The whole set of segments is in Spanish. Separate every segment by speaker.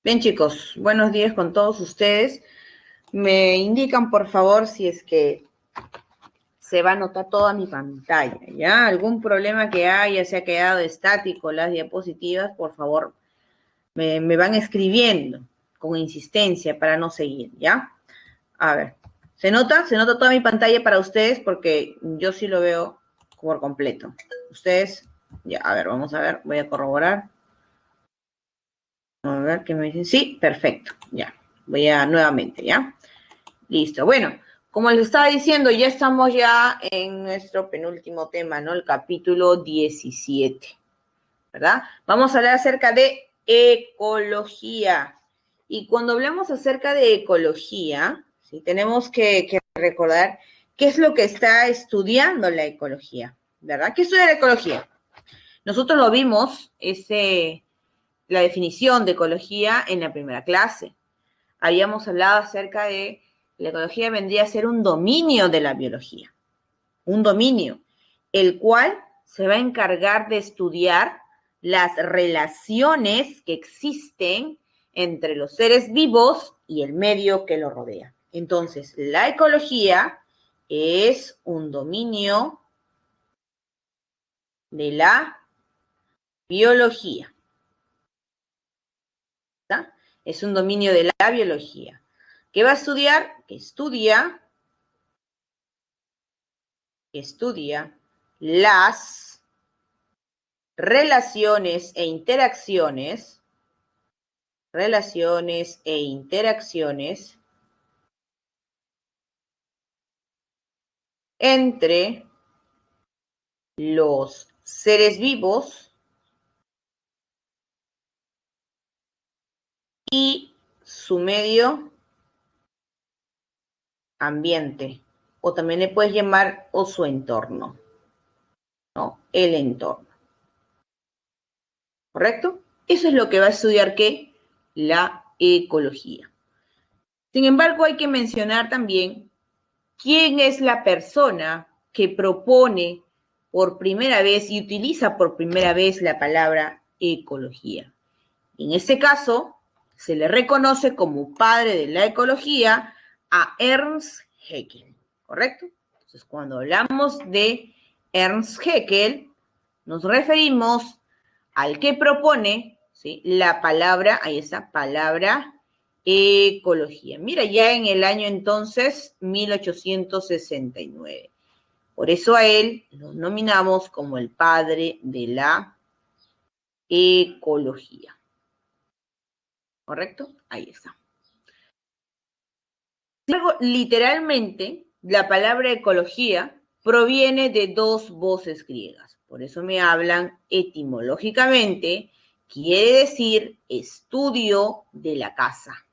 Speaker 1: Bien, chicos, buenos días con todos ustedes. Me indican, por favor, si es que se va a notar toda mi pantalla, ¿ya? Algún problema que haya, se ha quedado estático las diapositivas, por favor, me van escribiendo con insistencia para no seguir, ¿ya? A ver, ¿se nota? ¿Se nota toda mi pantalla para ustedes? Porque yo sí lo veo por completo. Ustedes, ya, a ver, vamos a ver, voy a corroborar. A ver qué me dicen. Sí, perfecto, ya. Voy a nuevamente, ¿ya? Listo. Bueno, como les estaba diciendo, ya estamos ya en nuestro penúltimo tema, ¿no? El capítulo 17, ¿verdad? Vamos a hablar acerca de ecología. Y cuando hablamos acerca de ecología, ¿sí? Tenemos que recordar qué es lo que está estudiando la ecología, ¿verdad? ¿Qué estudia la ecología? Nosotros lo vimos, la definición de ecología en la primera clase. Habíamos hablado acerca de la ecología vendría a ser un dominio de la biología, un dominio, el cual se va a encargar de estudiar las relaciones que existen entre los seres vivos y el medio que lo rodea. Entonces, la ecología es un dominio de la biología, ¿está? Es un dominio de la biología. ¿Qué va a estudiar? Que estudia las relaciones e interacciones entre los seres vivos y su medio ambiente, o también le puedes llamar o su entorno, ¿no? El entorno. ¿Correcto? Eso es lo que va a estudiar ¿qué? La ecología. Sin embargo, hay que mencionar también quién es la persona que propone por primera vez y utiliza por primera vez la palabra ecología. En este caso, se le reconoce como padre de la ecología a Ernst Haeckel, ¿correcto? Entonces, cuando hablamos de Ernst Haeckel, nos referimos al que propone, ¿sí? La palabra, ahí está, palabra ecología. Mira, ya en el año entonces, 1869. Por eso a él lo nominamos como el padre de la ecología. ¿Correcto? Ahí está. Luego, literalmente, la palabra ecología proviene de dos voces griegas. Por eso me hablan etimológicamente, quiere decir estudio de la casa.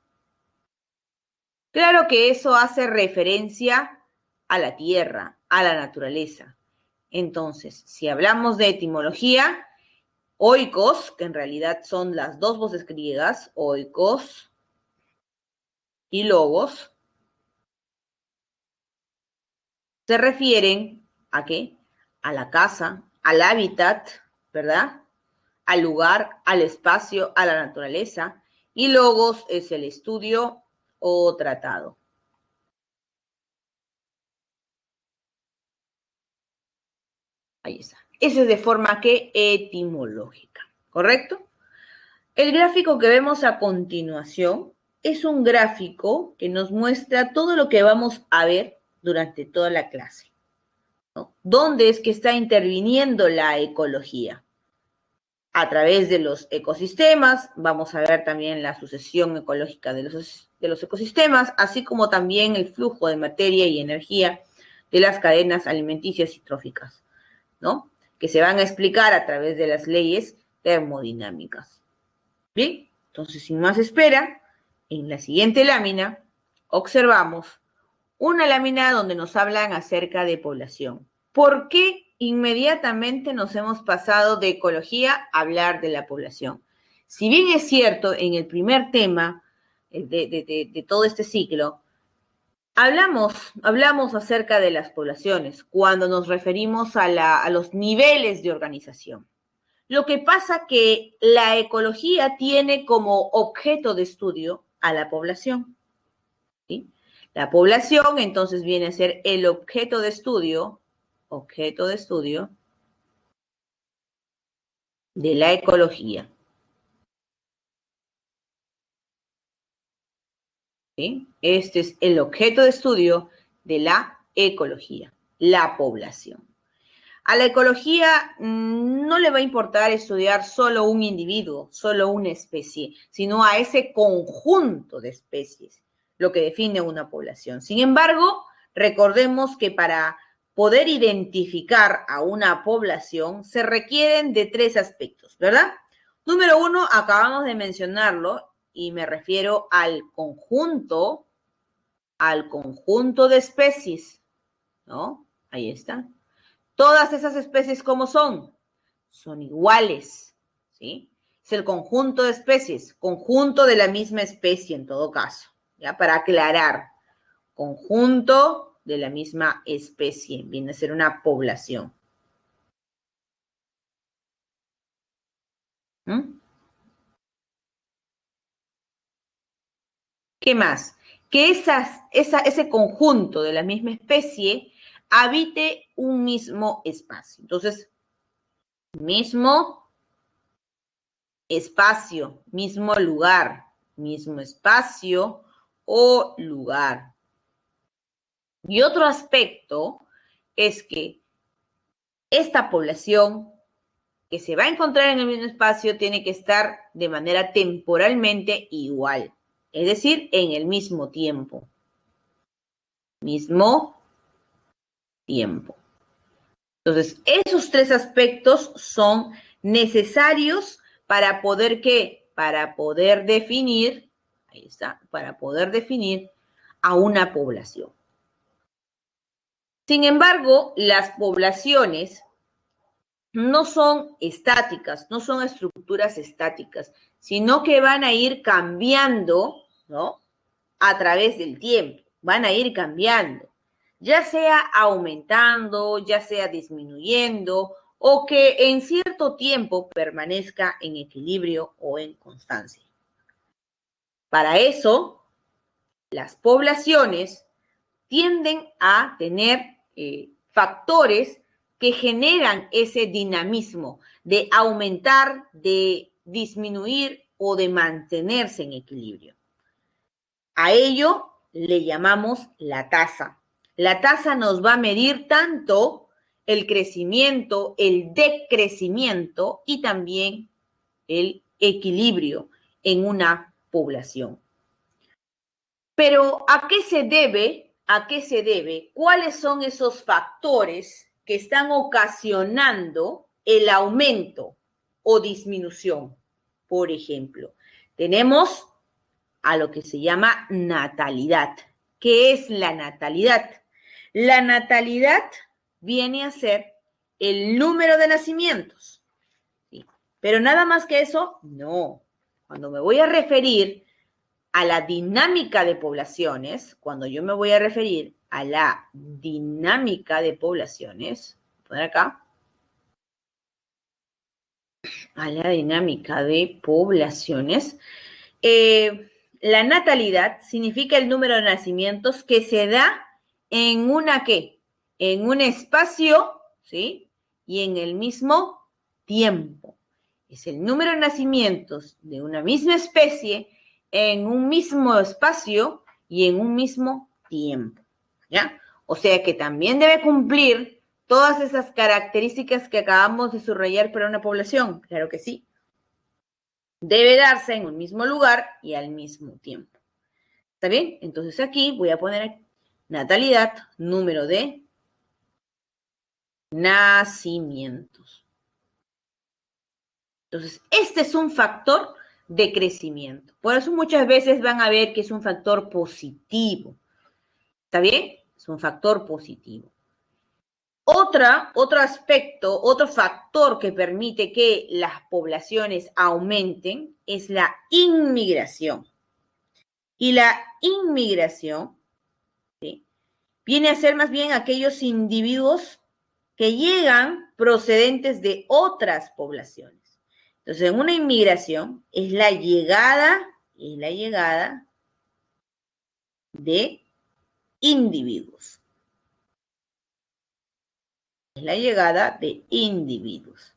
Speaker 1: Claro que eso hace referencia a la tierra, a la naturaleza. Entonces, si hablamos de etimología, oikos, que en realidad son las dos voces griegas, oikos y logos, se refieren ¿a qué? A la casa, al hábitat, ¿verdad? Al lugar, al espacio, a la naturaleza. Y logos es el estudio o tratado. Ahí está. Ese es de forma que etimológica, ¿correcto? El gráfico que vemos a continuación es un gráfico que nos muestra todo lo que vamos a ver durante toda la clase, ¿no? ¿Dónde es que está interviniendo la ecología? A través de los ecosistemas, vamos a ver también la sucesión ecológica de los ecosistemas, así como también el flujo de materia y energía de las cadenas alimenticias y tróficas, ¿no? Que se van a explicar a través de las leyes termodinámicas. Bien, entonces sin más espera, en la siguiente lámina observamos una lámina donde nos hablan acerca de población. ¿Por qué inmediatamente nos hemos pasado de ecología a hablar de la población? Si bien es cierto, en el primer tema de todo este ciclo, hablamos acerca de las poblaciones cuando nos referimos a los niveles de organización. Lo que pasa que la ecología tiene como objeto de estudio a la población, ¿sí? La población entonces viene a ser el objeto de estudio de la ecología, ¿sí? Este es el objeto de estudio de la ecología, la población. A la ecología no le va a importar estudiar solo un individuo, solo una especie, sino a ese conjunto de especies, lo que define una población. Sin embargo, recordemos que para poder identificar a una población se requieren de 3 aspectos, ¿verdad? Número 1, acabamos de mencionarlo y me refiero al conjunto de especies, ¿no? Ahí está. Todas esas especies, ¿cómo son? Son iguales, ¿sí? Es el conjunto de especies, conjunto de la misma especie en todo caso, ¿ya? Para aclarar, conjunto de la misma especie, viene a ser una población. ¿Mm? ¿Qué más? Que ese conjunto de la misma especie habite un mismo espacio. Entonces, mismo espacio, mismo lugar, mismo espacio o lugar. Y otro aspecto es que esta población que se va a encontrar en el mismo espacio tiene que estar de manera temporalmente igual, es decir, en el mismo tiempo. Mismo tiempo. Entonces, esos 3 aspectos son necesarios para poder, ¿qué? Para poder definir, ahí está, para poder definir a una población. Sin embargo, las poblaciones no son estáticas, no son estructuras estáticas, sino que van a ir cambiando, ¿no? A través del tiempo, van a ir cambiando, ya sea aumentando, ya sea disminuyendo, o que en cierto tiempo permanezca en equilibrio o en constancia. Para eso, las poblaciones tienden a tener factores que generan ese dinamismo de aumentar, de disminuir o de mantenerse en equilibrio. A ello le llamamos la tasa. La tasa nos va a medir tanto el crecimiento, el decrecimiento y también el equilibrio en una población. Pero ¿a qué se debe? ¿A qué se debe? ¿Cuáles son esos factores que están ocasionando el aumento o disminución? Por ejemplo, tenemos a lo que se llama natalidad. ¿Qué es la natalidad? La natalidad viene a ser el número de nacimientos. ¿Sí? Pero nada más que eso, no. Cuando me voy a referir a la dinámica de poblaciones, cuando yo me voy a referir a la dinámica de poblaciones, voy a poner acá, a la dinámica de poblaciones, la natalidad significa el número de nacimientos que se da en una ¿qué? En un espacio, ¿sí? Y en el mismo tiempo. Es el número de nacimientos de una misma especie en un mismo espacio y en un mismo tiempo, ¿ya? O sea que también debe cumplir todas esas características que acabamos de subrayar para una población, claro que sí. Debe darse en un mismo lugar y al mismo tiempo. ¿Está bien? Entonces aquí voy a poner natalidad, número de nacimientos. Entonces, este es un factor de crecimiento. Por eso muchas veces van a ver que es un factor positivo. ¿Está bien? Es un factor positivo. Otro aspecto, otro factor que permite que las poblaciones aumenten es la inmigración. Y la inmigración, ¿sí?, viene a ser más bien aquellos individuos que llegan procedentes de otras poblaciones. Entonces, en una inmigración es la llegada de individuos. Es la llegada de individuos.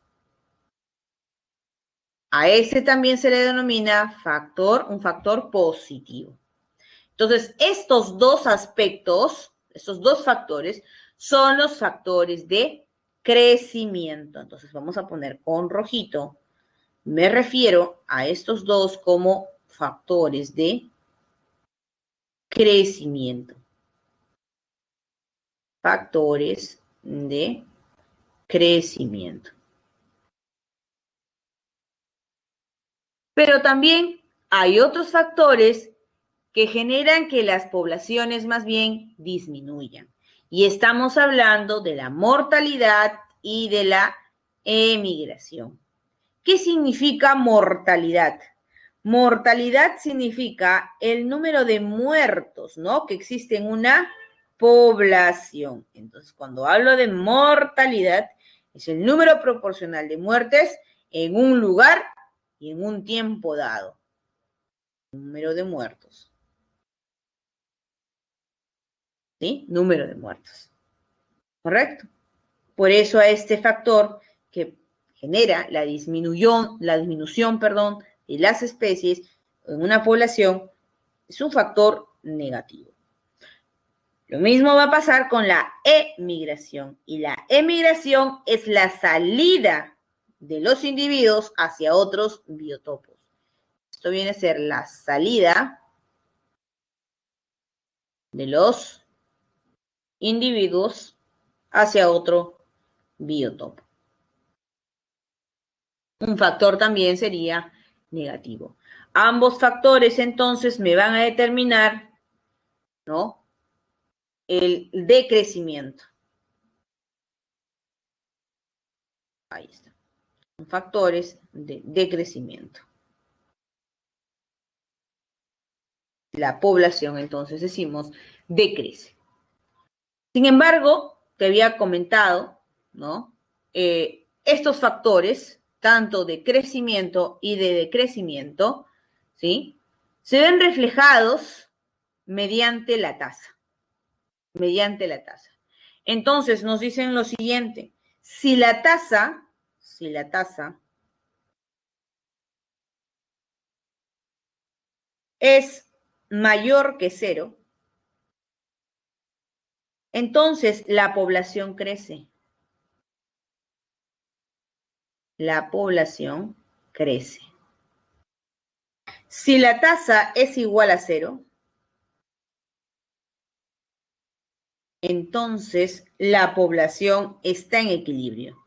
Speaker 1: A ese también se le denomina un factor positivo. Entonces, estos dos aspectos, estos dos factores, son los factores de crecimiento. Entonces, vamos a poner con rojito. Me refiero a estos dos como factores de crecimiento. Factores de crecimiento. Pero también hay otros factores que generan que las poblaciones más bien disminuyan. Y estamos hablando de la mortalidad y de la emigración. ¿Qué significa mortalidad? Mortalidad significa el número de muertos, ¿no? Que existe en una población. Entonces, cuando hablo de mortalidad, es el número proporcional de muertes en un lugar y en un tiempo dado. Número de muertos. ¿Sí? Número de muertos. ¿Correcto? Por eso a este factor que genera la disminución, de las especies en una población es un factor negativo. Lo mismo va a pasar con la emigración. Y la emigración es la salida de los individuos hacia otros biotopos. Esto viene a ser la salida de los individuos hacia otro biotopo. Un factor también sería negativo. Ambos factores entonces me van a determinar, ¿no?, el decrecimiento. Ahí está. Factores de decrecimiento. La población, entonces decimos, decrece. Sin embargo, te había comentado, ¿no?, estos factores, tanto de crecimiento y de decrecimiento, ¿sí?, se ven reflejados mediante la tasa. Mediante la tasa. Entonces, nos dicen lo siguiente. Si la tasa es mayor que 0, entonces la población crece. La población crece. Si la tasa es igual a 0, entonces la población está en equilibrio.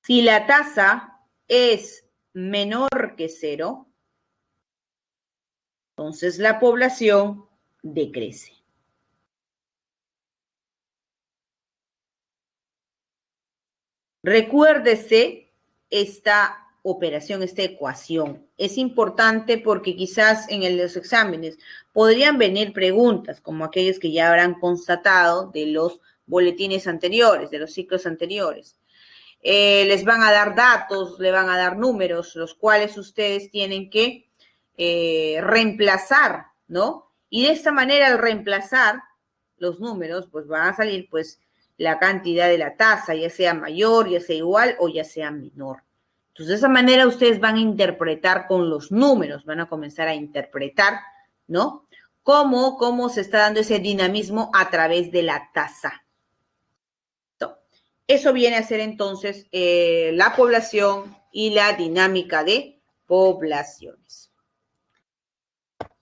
Speaker 1: Si la tasa es menor que 0, entonces la población decrece. Recuérdese esta operación, esta ecuación. Es importante porque quizás en los exámenes podrían venir preguntas como aquellas que ya habrán constatado de los boletines anteriores, de los ciclos anteriores. Les van a dar datos, le van a dar números, los cuales ustedes tienen que reemplazar, ¿no? Y de esta manera, al reemplazar los números, pues van a salir, pues, la cantidad de la tasa, ya sea mayor, ya sea igual o ya sea menor. Entonces, de esa manera ustedes van a interpretar con los números, van a comenzar a interpretar, ¿no?, cómo se está dando ese dinamismo a través de la tasa. Eso viene a ser entonces la población y la dinámica de poblaciones.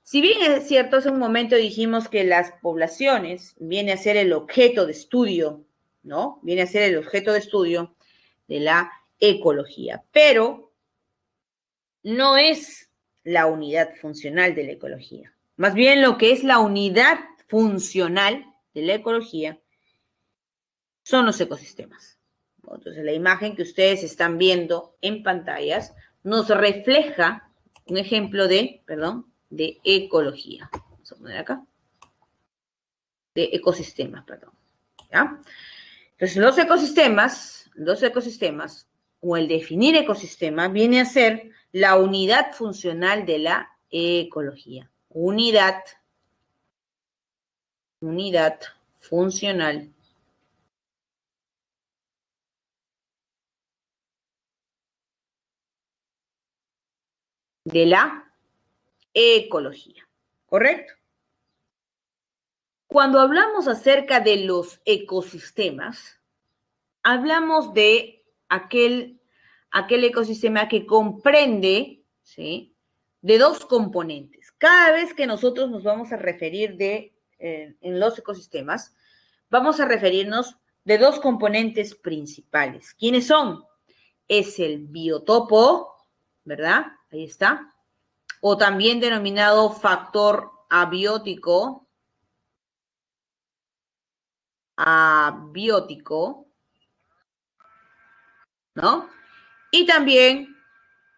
Speaker 1: Si bien es cierto, hace un momento dijimos que las poblaciones viene a ser el objeto de estudio, ¿no? Viene a ser el objeto de estudio de la ecología, pero no es la unidad funcional de la ecología. Más bien lo que es la unidad funcional de la ecología son los ecosistemas. Entonces, la imagen que ustedes están viendo en pantallas nos refleja un ejemplo de ecología. Vamos a poner acá. de ecosistemas, perdón. ¿Ya? Entonces, los ecosistemas, o el definir ecosistema, viene a ser la unidad funcional de la ecología. Unidad funcional de la ecología, ¿correcto? Cuando hablamos acerca de los ecosistemas, hablamos de aquel ecosistema que comprende, ¿sí?, de dos componentes. Cada vez que nosotros nos vamos a referir en los ecosistemas, vamos a referirnos de dos componentes principales. ¿Quiénes son? Es el biotopo, ¿verdad? Ahí está. O también denominado factor abiótico, ¿no? Y también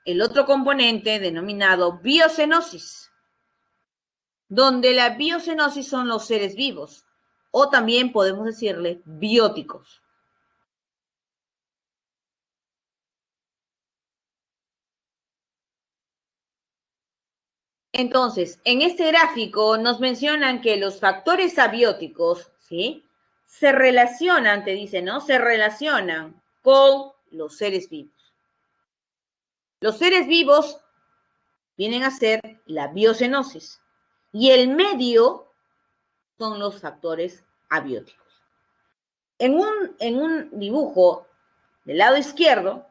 Speaker 1: el otro componente denominado biocenosis, donde la biocenosis son los seres vivos, o también podemos decirle bióticos. Entonces, en este gráfico nos mencionan que los factores abióticos, ¿sí?, se relacionan, te dicen, ¿no? Se relacionan con los seres vivos. Los seres vivos vienen a ser la biocenosis y el medio son los factores abióticos. En un dibujo del lado izquierdo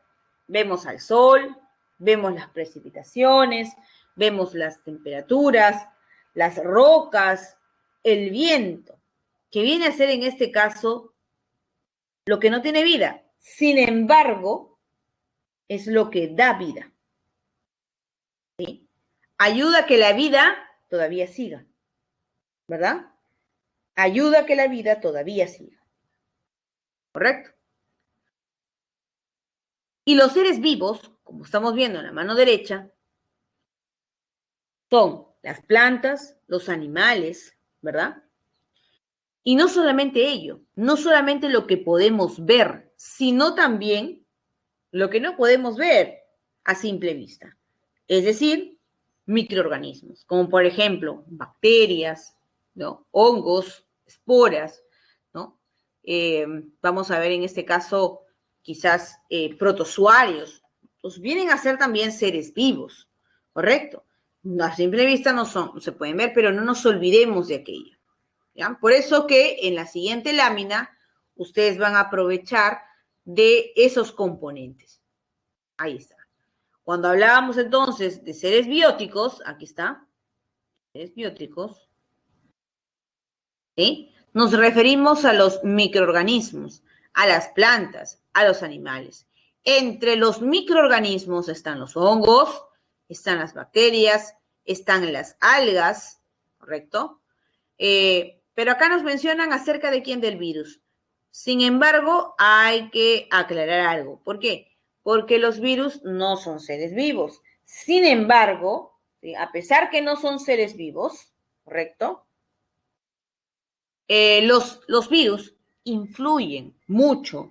Speaker 1: vemos al sol, vemos las precipitaciones, vemos las temperaturas, las rocas, el viento, que viene a ser en este caso lo que no tiene vida. Sin embargo, es lo que da vida. ¿Sí? Ayuda a que la vida todavía siga, ¿verdad? Ayuda a que la vida todavía siga. ¿Correcto? Y los seres vivos, como estamos viendo en la mano derecha, son las plantas, los animales, ¿verdad? Y no solamente ello, no solamente lo que podemos ver, sino también lo que no podemos ver a simple vista. Es decir, microorganismos, como por ejemplo bacterias, ¿no?, hongos, esporas, ¿no? Vamos a ver en este caso quizás protozoarios. Pues vienen a ser también seres vivos, ¿correcto? A simple vista no se pueden ver, pero no nos olvidemos de aquello, ¿ya? Por eso que en la siguiente lámina ustedes van a aprovechar de esos componentes. Ahí está. Cuando hablábamos entonces de seres bióticos, aquí está, seres bióticos, ¿sí?, nos referimos a los microorganismos, a las plantas, a los animales. Entre los microorganismos están los hongos, están las bacterias, están las algas, ¿correcto? Pero acá nos mencionan acerca de quién, del virus. Sin embargo, hay que aclarar algo. ¿Por qué? Porque los virus no son seres vivos. Sin embargo, ¿sí?, a pesar que no son seres vivos, ¿correcto?, los virus influyen mucho,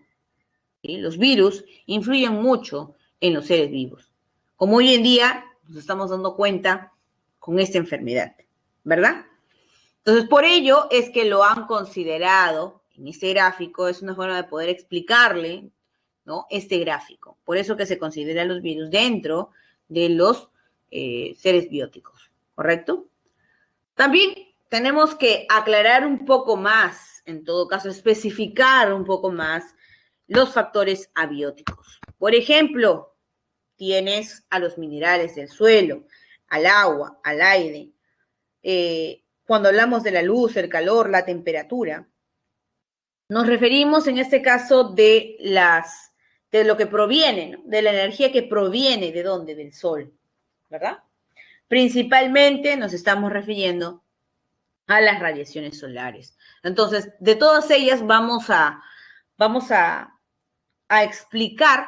Speaker 1: ¿sí? Los virus influyen mucho en los seres vivos, como hoy en día nos estamos dando cuenta con esta enfermedad, ¿verdad? Entonces, por ello es que lo han considerado en este gráfico, es una forma de poder explicarle, ¿no?, este gráfico. Por eso que se consideran los virus dentro de los seres bióticos, ¿correcto? También tenemos que aclarar un poco más, en todo caso, especificar un poco más los factores abióticos. Por ejemplo, tienes a los minerales del suelo, al agua, al aire. Cuando hablamos de la luz, el calor, la temperatura, nos referimos en este caso de lo que proviene, ¿no?, de la energía que proviene ¿de dónde? Del sol, ¿verdad? Principalmente nos estamos refiriendo a las radiaciones solares. Entonces, de todas ellas vamos a explicar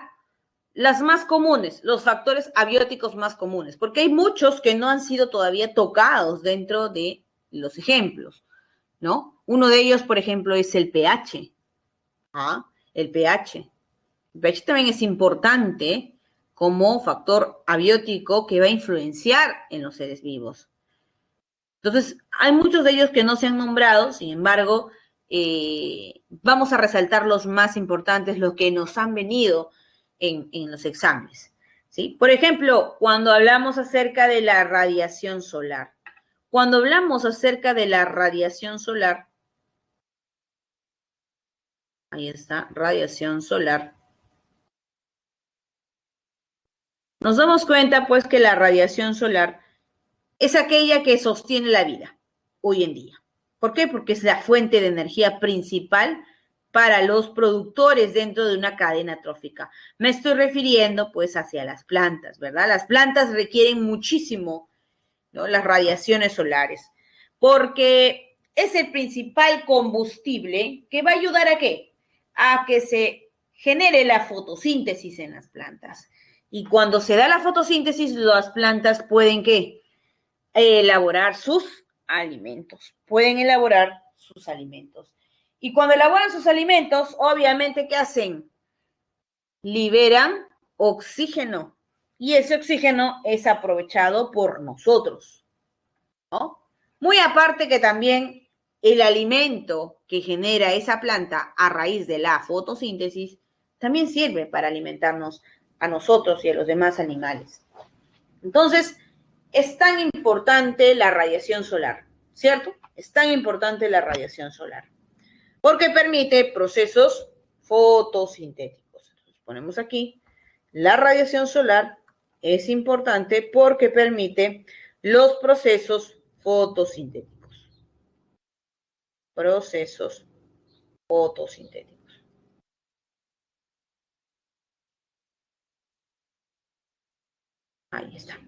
Speaker 1: las más comunes, los factores abióticos más comunes, porque hay muchos que no han sido todavía tocados dentro de los ejemplos, ¿no? Uno de ellos, por ejemplo, es el pH. ¿Ah? El pH. El pH también es importante como factor abiótico que va a influenciar en los seres vivos. Entonces, hay muchos de ellos que no se han nombrado, sin embargo, vamos a resaltar los más importantes, los que nos han venido en los exámenes. ¿Sí? Por ejemplo, cuando hablamos acerca de la radiación solar. Cuando hablamos acerca de la radiación solar, ahí está, radiación solar. Nos damos cuenta, pues, que la radiación solar es aquella que sostiene la vida hoy en día. ¿Por qué? Porque es la fuente de energía principal para los productores dentro de una cadena trófica. Me estoy refiriendo, pues, hacia las plantas, ¿verdad? Las plantas requieren muchísimo, ¿no?, las radiaciones solares, porque es el principal combustible que va a ayudar ¿a qué? A que se genere la fotosíntesis en las plantas. Y cuando se da la fotosíntesis, las plantas pueden ¿qué? Elaborar sus alimentos. Pueden elaborar sus alimentos. Y cuando elaboran sus alimentos, obviamente, ¿qué hacen? Liberan oxígeno. Y ese oxígeno es aprovechado por nosotros, ¿no? Muy aparte que también el alimento que genera esa planta a raíz de la fotosíntesis también sirve para alimentarnos a nosotros y a los demás animales. Entonces, es tan importante la radiación solar, ¿cierto? Es tan importante la radiación solar porque permite procesos fotosintéticos. Entonces, ponemos aquí, la radiación solar es importante porque permite los procesos fotosintéticos. Procesos fotosintéticos. Ahí está.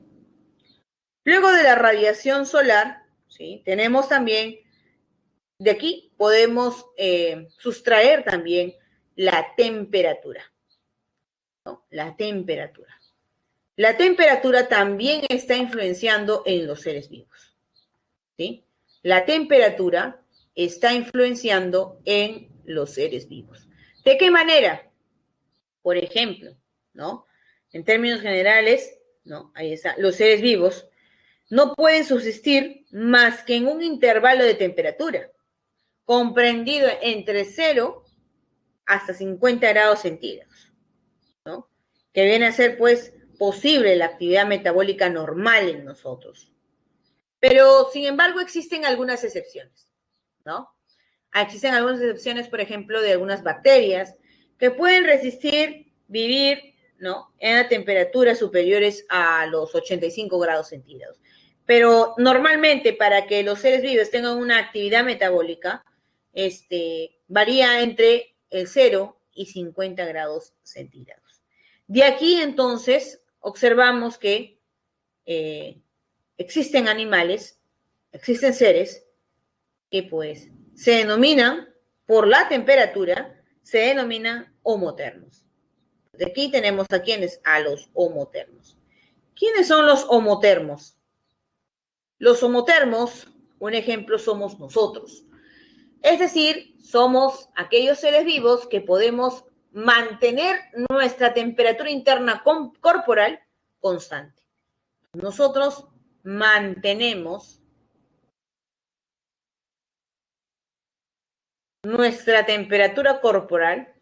Speaker 1: Luego de la radiación solar, ¿sí?, tenemos también, de aquí podemos sustraer también la temperatura, ¿no? La temperatura. La temperatura también está influenciando en los seres vivos, ¿sí? La temperatura está influenciando en los seres vivos. ¿De qué manera? Por ejemplo, ¿no? En términos generales, ¿no? Ahí está, los seres vivos no pueden subsistir más que en un intervalo de temperatura comprendido entre 0 hasta 50 grados centígrados, ¿no? Que viene a ser, pues, posible la actividad metabólica normal en nosotros. Pero, sin embargo, existen algunas excepciones, ¿no? Existen algunas excepciones, por ejemplo, de algunas bacterias que pueden resistir, vivir, ¿no?, en temperaturas superiores a los 85 grados centígrados. Pero normalmente, para que los seres vivos tengan una actividad metabólica, varía entre el 0 y 50 grados centígrados. De aquí, entonces, observamos que existen animales, existen seres que, pues, se denominan, por la temperatura, se denominan homotermos. De aquí tenemos a quienes, a los homotermos. ¿Quiénes son los homotermos? Los homotermos, un ejemplo, somos nosotros. Es decir, somos aquellos seres vivos que podemos mantener nuestra temperatura interna corporal constante. Nosotros mantenemos nuestra temperatura corporal,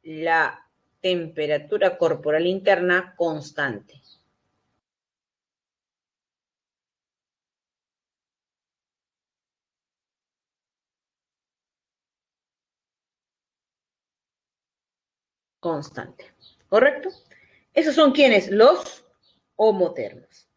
Speaker 1: la temperatura corporal interna constante. Constante. ¿Correcto? Esos son quienes, los homotermos.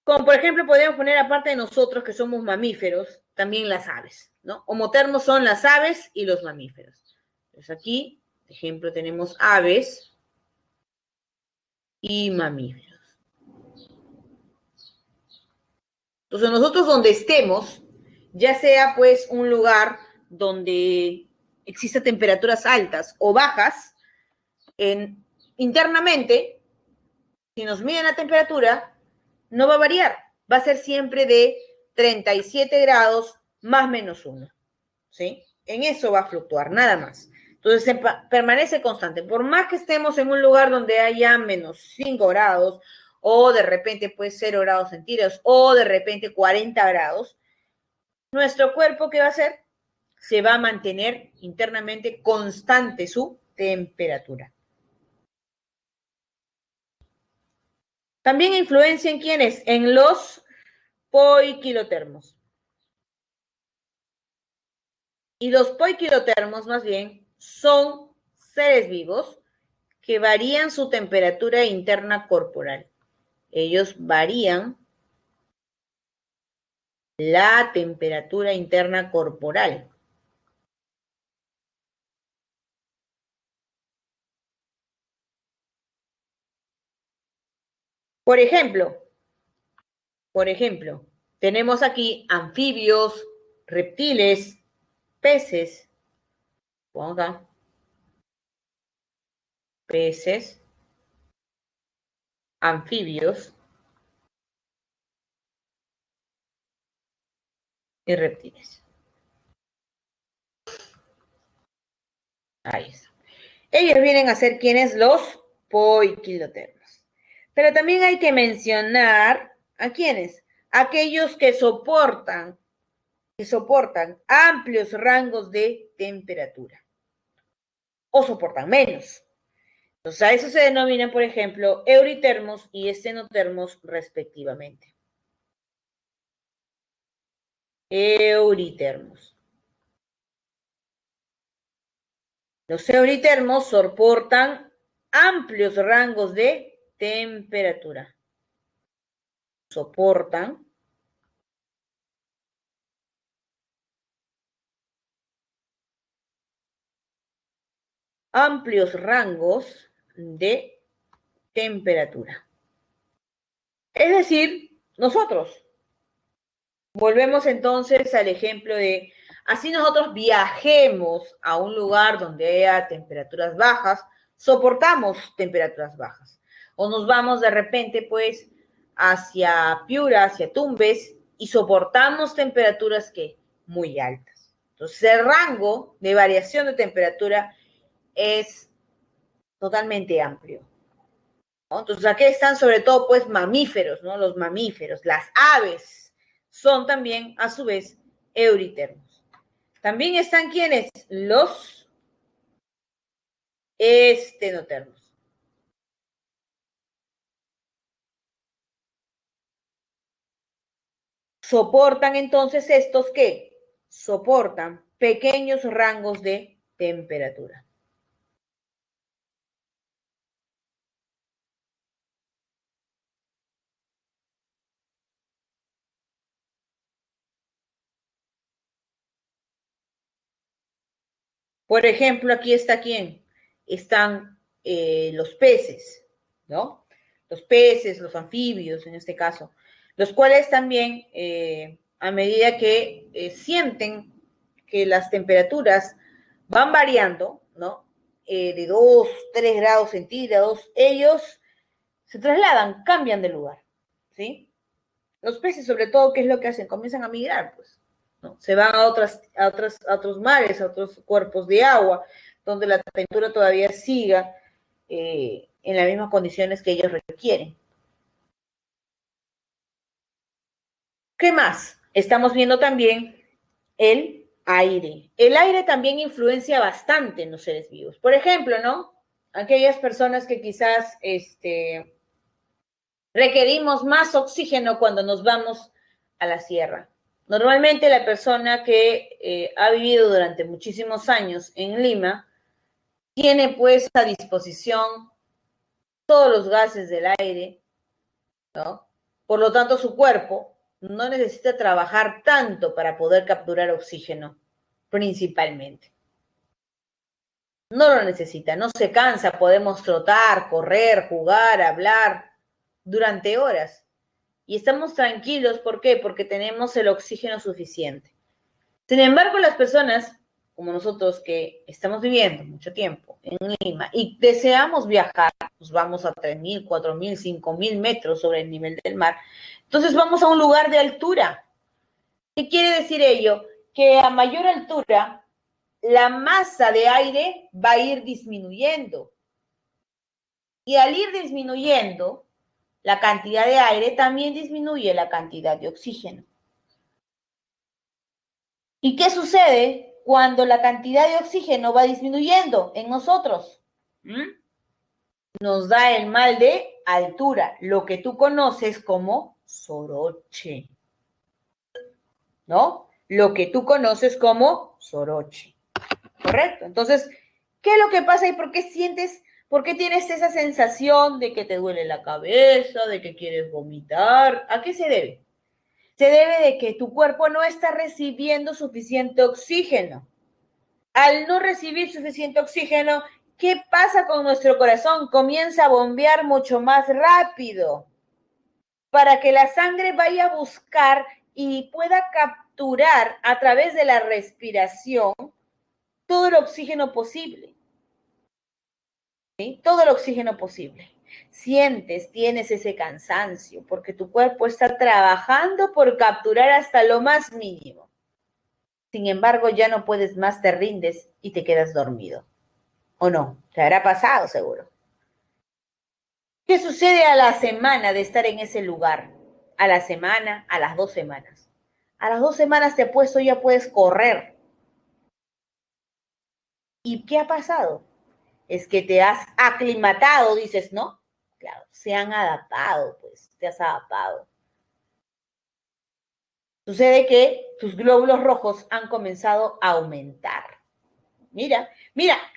Speaker 1: Como por ejemplo podemos poner aparte de nosotros que somos mamíferos, también las aves, ¿no? Homotermos son las aves y los mamíferos. Entonces aquí, por ejemplo, tenemos aves y mamíferos. Entonces nosotros donde estemos, ya sea pues un lugar donde exista temperaturas altas o bajas, internamente, si nos miden la temperatura, no va a variar, va a ser siempre de 37 grados más menos 1, ¿sí? En eso va a fluctuar, nada más. Entonces, permanece constante. Por más que estemos en un lugar donde haya menos 5 grados, o de repente, pues, 0 grados centígrados, o de repente 40 grados, nuestro cuerpo, ¿qué va a hacer? Se va a mantener internamente constante su temperatura. También influencia en quiénes, en los poiquilotermos. Y los poiquilotermos, más bien, son seres vivos que varían su temperatura interna corporal. Ellos varían la temperatura interna corporal. Por ejemplo, tenemos aquí anfibios, reptiles, peces. Pongo acá. Peces, anfibios y reptiles. Ahí está. Ellos vienen a ser quienes los poiquilotermos. Pero también hay que mencionar a quienes, aquellos que soportan amplios rangos de temperatura o soportan menos. Entonces, a eso se denominan, por ejemplo, euritermos y estenotermos respectivamente. Euritermos. Los euritermos soportan amplios rangos de temperatura. Soportan amplios rangos de temperatura. Es decir, nosotros. Volvemos entonces al ejemplo de, así nosotros viajemos a un lugar donde haya temperaturas bajas, soportamos temperaturas bajas. O nos vamos de repente, pues, hacia Piura, hacia Tumbes, y soportamos temperaturas que muy altas. Entonces, el rango de variación de temperatura es totalmente amplio, ¿no? Entonces, aquí están sobre todo, pues, mamíferos, ¿no? Los mamíferos, las aves son también, a su vez, euritermos. También están, ¿quiénes? Los estenotermos. Soportan entonces estos, ¿qué? Soportan pequeños rangos de temperatura. Por ejemplo, aquí está quién. Están los peces, ¿no? Los peces, los anfibios en este caso, los cuales también a medida que sienten que las temperaturas van variando, ¿no? De 2, 3 grados centígrados, ellos se trasladan, cambian de lugar, ¿sí? Los peces, sobre todo, ¿qué es lo que hacen? Comienzan a migrar, pues, ¿no? Se van a otros mares, a otros cuerpos de agua, donde la temperatura todavía siga en las mismas condiciones que ellos requieren. ¿Qué más? Estamos viendo también el aire. El aire también influencia bastante en los seres vivos. Por ejemplo, ¿no? Aquellas personas que quizás requerimos más oxígeno cuando nos vamos a la sierra. Normalmente la persona que ha vivido durante muchísimos años en Lima tiene pues a disposición todos los gases del aire, ¿no? Por lo tanto, su cuerpo no necesita trabajar tanto para poder capturar oxígeno, principalmente. No lo necesita, no se cansa, podemos trotar, correr, jugar, hablar durante horas. Y estamos tranquilos, ¿por qué? Porque tenemos el oxígeno suficiente. Sin embargo, las personas como nosotros que estamos viviendo mucho tiempo en Lima y deseamos viajar, pues vamos a 3.000, 4.000, 5.000 metros sobre el nivel del mar, entonces vamos a un lugar de altura. ¿Qué quiere decir ello? Que a mayor altura, la masa de aire va a ir disminuyendo. Y al ir disminuyendo la cantidad de aire, también disminuye la cantidad de oxígeno. ¿Y qué sucede cuando la cantidad de oxígeno va disminuyendo en nosotros? Nos da el mal de altura, lo que tú conoces como soroche, ¿no? Lo que tú conoces como soroche, ¿correcto? Entonces, ¿qué es lo que pasa y por qué tienes esa sensación de que te duele la cabeza, de que quieres vomitar? ¿A qué se debe? Se debe de que tu cuerpo no está recibiendo suficiente oxígeno. Al no recibir suficiente oxígeno, ¿qué pasa con nuestro corazón? Comienza a bombear mucho más rápido para que la sangre vaya a buscar y pueda capturar a través de la respiración todo el oxígeno posible. ¿Sí? Todo el oxígeno posible. Tienes ese cansancio porque tu cuerpo está trabajando por capturar hasta lo más mínimo. Sin embargo, ya no puedes más, te rindes y te quedas dormido. ¿O no? Te habrá pasado seguro. ¿Qué sucede a la semana de estar en ese lugar? A la semana, a las 2 semanas. A las 2 semanas te puesto ya puedes correr. ¿Y qué ha pasado? Es que te has aclimatado, dices, ¿no? Claro, se han adaptado, pues, te has adaptado. Sucede que tus glóbulos rojos han comenzado a aumentar. Mira,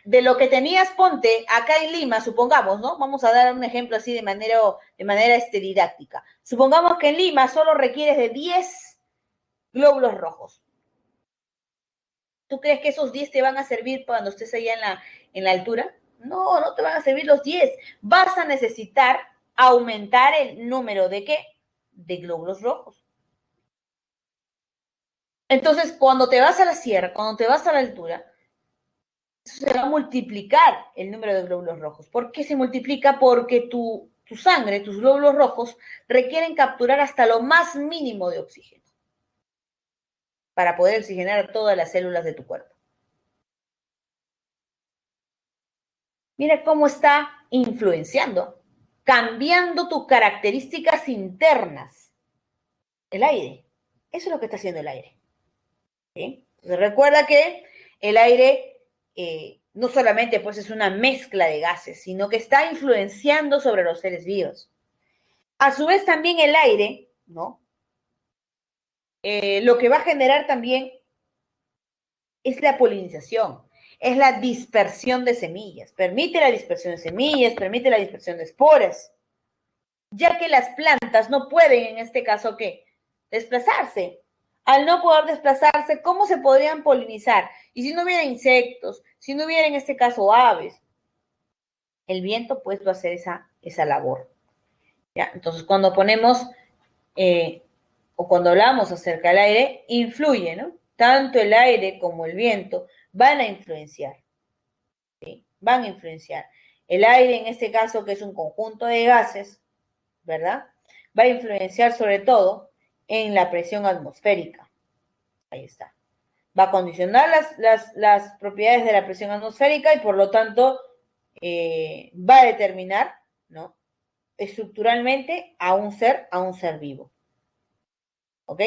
Speaker 1: de lo que tenías, ponte acá en Lima, supongamos, ¿no? Vamos a dar un ejemplo así de manera didáctica. Supongamos que en Lima solo requieres de 10 glóbulos rojos. ¿Tú crees que esos 10 te van a servir cuando estés allá en la altura? No, no te van a servir los 10. Vas a necesitar aumentar el número de ¿qué? De glóbulos rojos. Entonces, cuando te vas a la sierra, cuando te vas a la altura, se va a multiplicar el número de glóbulos rojos. ¿Por qué se multiplica? Porque tu sangre, tus glóbulos rojos, requieren capturar hasta lo más mínimo de oxígeno para poder oxigenar todas las células de tu cuerpo. Mira cómo está influenciando, cambiando tus características internas. El aire. Eso es lo que está haciendo el aire. ¿Sí? Entonces, recuerda que el aire no solamente pues, es una mezcla de gases, sino que está influenciando sobre los seres vivos. A su vez, también el aire, ¿no? Lo que va a generar también es la polinización, es la dispersión de semillas. Permite la dispersión de semillas, permite la dispersión de esporas, ya que las plantas no pueden, en este caso, ¿qué? Desplazarse. Al no poder desplazarse, ¿cómo se podrían polinizar? Y si no hubiera insectos, si no hubiera, en este caso, aves, el viento, pues, va a hacer esa labor. ¿Ya? Entonces, cuando ponemos o cuando hablamos acerca del aire, influye, ¿no? Tanto el aire como el viento van a influenciar, ¿sí? Van a influenciar. El aire, en este caso, que es un conjunto de gases, ¿verdad? Va a influenciar sobre todo en la presión atmosférica. Ahí está. Va a condicionar las propiedades de la presión atmosférica y por lo tanto va a determinar, ¿no? Estructuralmente a un ser vivo. ¿Ok?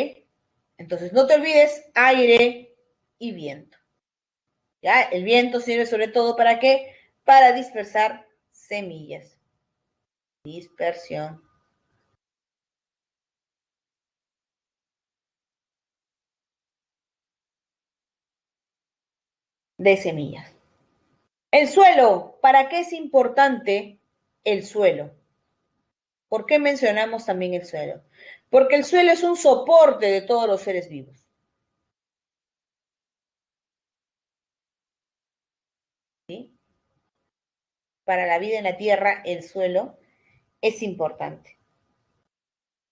Speaker 1: Entonces, no te olvides aire y viento. ¿Ya? El viento sirve sobre todo ¿para qué? Para dispersar semillas. Dispersión de semillas. El suelo. ¿Para qué es importante el suelo? ¿Por qué mencionamos también el suelo? Porque el suelo es un soporte de todos los seres vivos. ¿Sí? Para la vida en la tierra, el suelo es importante.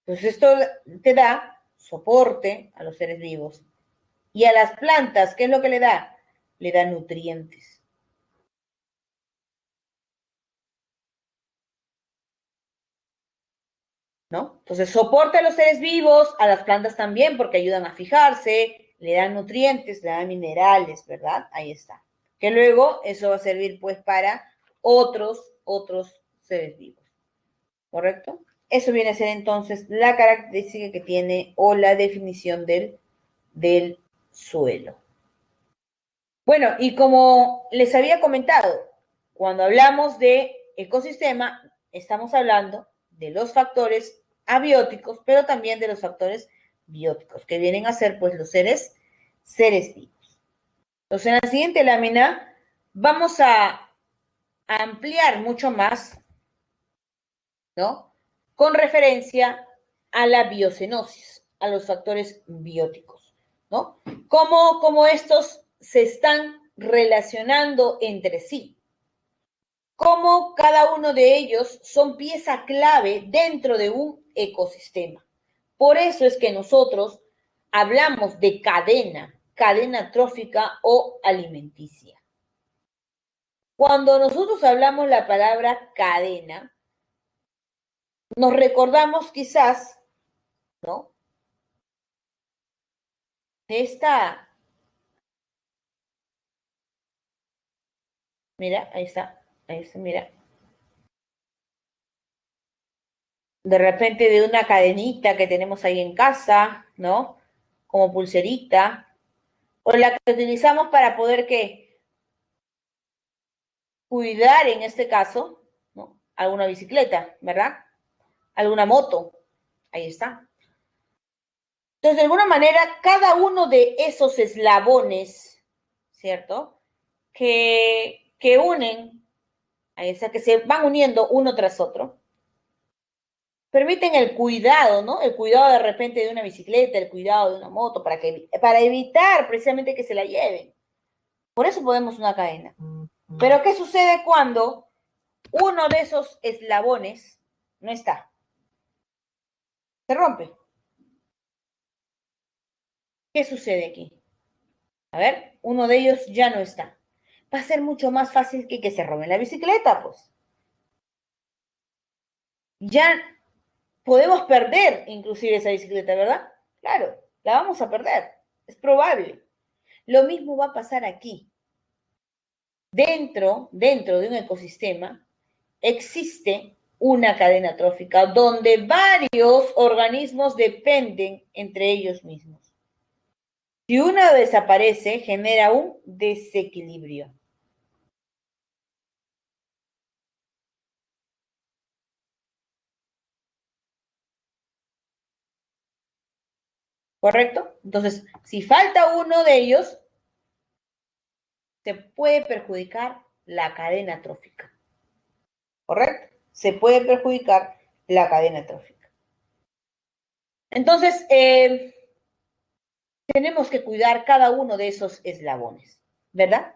Speaker 1: Entonces, esto te da soporte a los seres vivos. Y a las plantas, ¿qué es lo que le da? Le da nutrientes. ¿no? Entonces, soporta a los seres vivos, a las plantas también, porque ayudan a fijarse, le dan nutrientes, le dan minerales, ¿verdad? Ahí está. Que luego eso va a servir, pues, para otros seres vivos, ¿correcto? Eso viene a ser, entonces, la característica que tiene o la definición del suelo. Bueno, y como les había comentado, cuando hablamos de ecosistema, estamos hablando de los factores abióticos, pero también de los factores bióticos, que vienen a ser, pues, los seres vivos. Entonces, en la siguiente lámina vamos a ampliar mucho más, ¿no? Con referencia a la biocenosis, a los factores bióticos, ¿no? Cómo estos se están relacionando entre sí. Cómo cada uno de ellos son pieza clave dentro de un ecosistema. Por eso es que nosotros hablamos de cadena trófica o alimenticia. Cuando nosotros hablamos la palabra cadena, nos recordamos quizás, ¿no? De esta, mira, ahí está, mira. De repente de una cadenita que tenemos ahí en casa, ¿no? Como pulserita, o la que utilizamos para poder que cuidar en este caso, ¿no? Alguna bicicleta, ¿verdad? Alguna moto, ahí está. Entonces, de alguna manera, cada uno de esos eslabones, ¿cierto? Que unen, ahí está, que se van uniendo uno tras otro, permiten el cuidado, ¿no? El cuidado de repente de una bicicleta, el cuidado de una moto, para evitar precisamente que se la lleven. Por eso podemos una cadena. Pero ¿qué sucede cuando uno de esos eslabones no está? Se rompe. ¿Qué sucede aquí? A ver, uno de ellos ya no está. Va a ser mucho más fácil que se roben la bicicleta, pues. Ya podemos perder inclusive esa bicicleta, ¿verdad? Claro, la vamos a perder. Es probable. Lo mismo va a pasar aquí. Dentro de un ecosistema existe una cadena trófica donde varios organismos dependen entre ellos mismos. Si una desaparece, genera un desequilibrio. ¿Correcto? Entonces, si falta uno de ellos, se puede perjudicar la cadena trófica. ¿Correcto? Se puede perjudicar la cadena trófica. Entonces, tenemos que cuidar cada uno de esos eslabones, ¿verdad?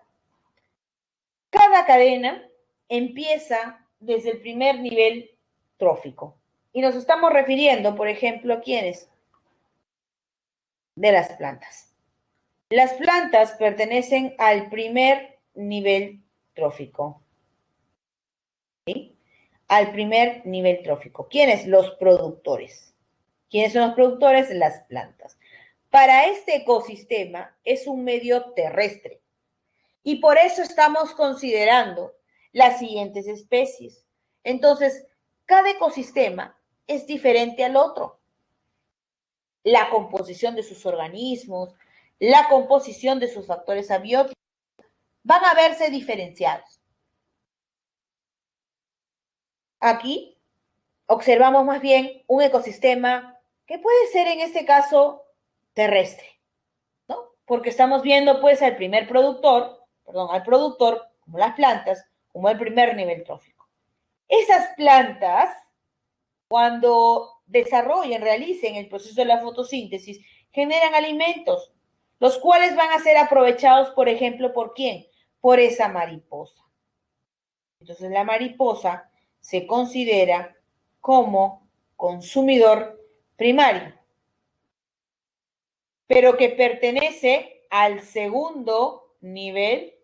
Speaker 1: Cada cadena empieza desde el primer nivel trófico. Y nos estamos refiriendo, por ejemplo, ¿a quiénes? De las plantas. Las plantas pertenecen al primer nivel trófico. ¿Sí? Al primer nivel trófico. ¿Quiénes? Los productores. ¿Quiénes son los productores? Las plantas. Para este ecosistema es un medio terrestre y por eso estamos considerando las siguientes especies. Entonces, cada ecosistema es diferente al otro. La composición de sus organismos, la composición de sus factores abióticos van a verse diferenciados. Aquí observamos más bien un ecosistema que puede ser en este caso terrestre, ¿no? Porque estamos viendo pues al productor, como las plantas, como el primer nivel trófico. Esas plantas, cuando desarrollen, realicen el proceso de la fotosíntesis, generan alimentos, los cuales van a ser aprovechados, por ejemplo, ¿por quién? Por esa mariposa. Entonces la mariposa se considera como consumidor primario, pero que pertenece al segundo nivel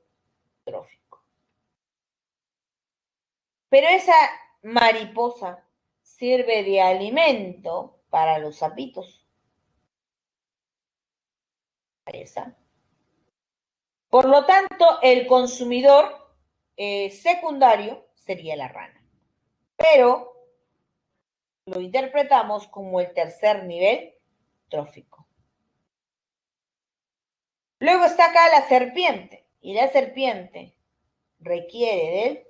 Speaker 1: trófico. Pero esa mariposa sirve de alimento para los sapitos. Ahí está. Por lo tanto, el consumidor secundario sería la rana. Pero lo interpretamos como el tercer nivel trófico. Luego está acá la serpiente. Y la serpiente requiere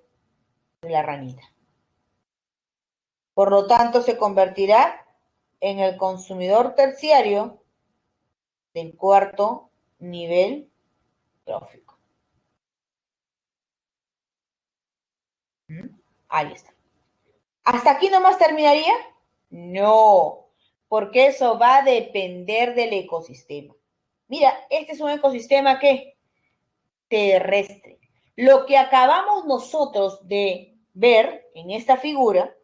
Speaker 1: de la ranita. Por lo tanto, se convertirá en el consumidor terciario del cuarto nivel trófico. Ahí está. ¿Hasta aquí nomás terminaría? No, porque eso va a depender del ecosistema. Mira, este es un ecosistema que terrestre. Lo que acabamos nosotros de ver en esta figura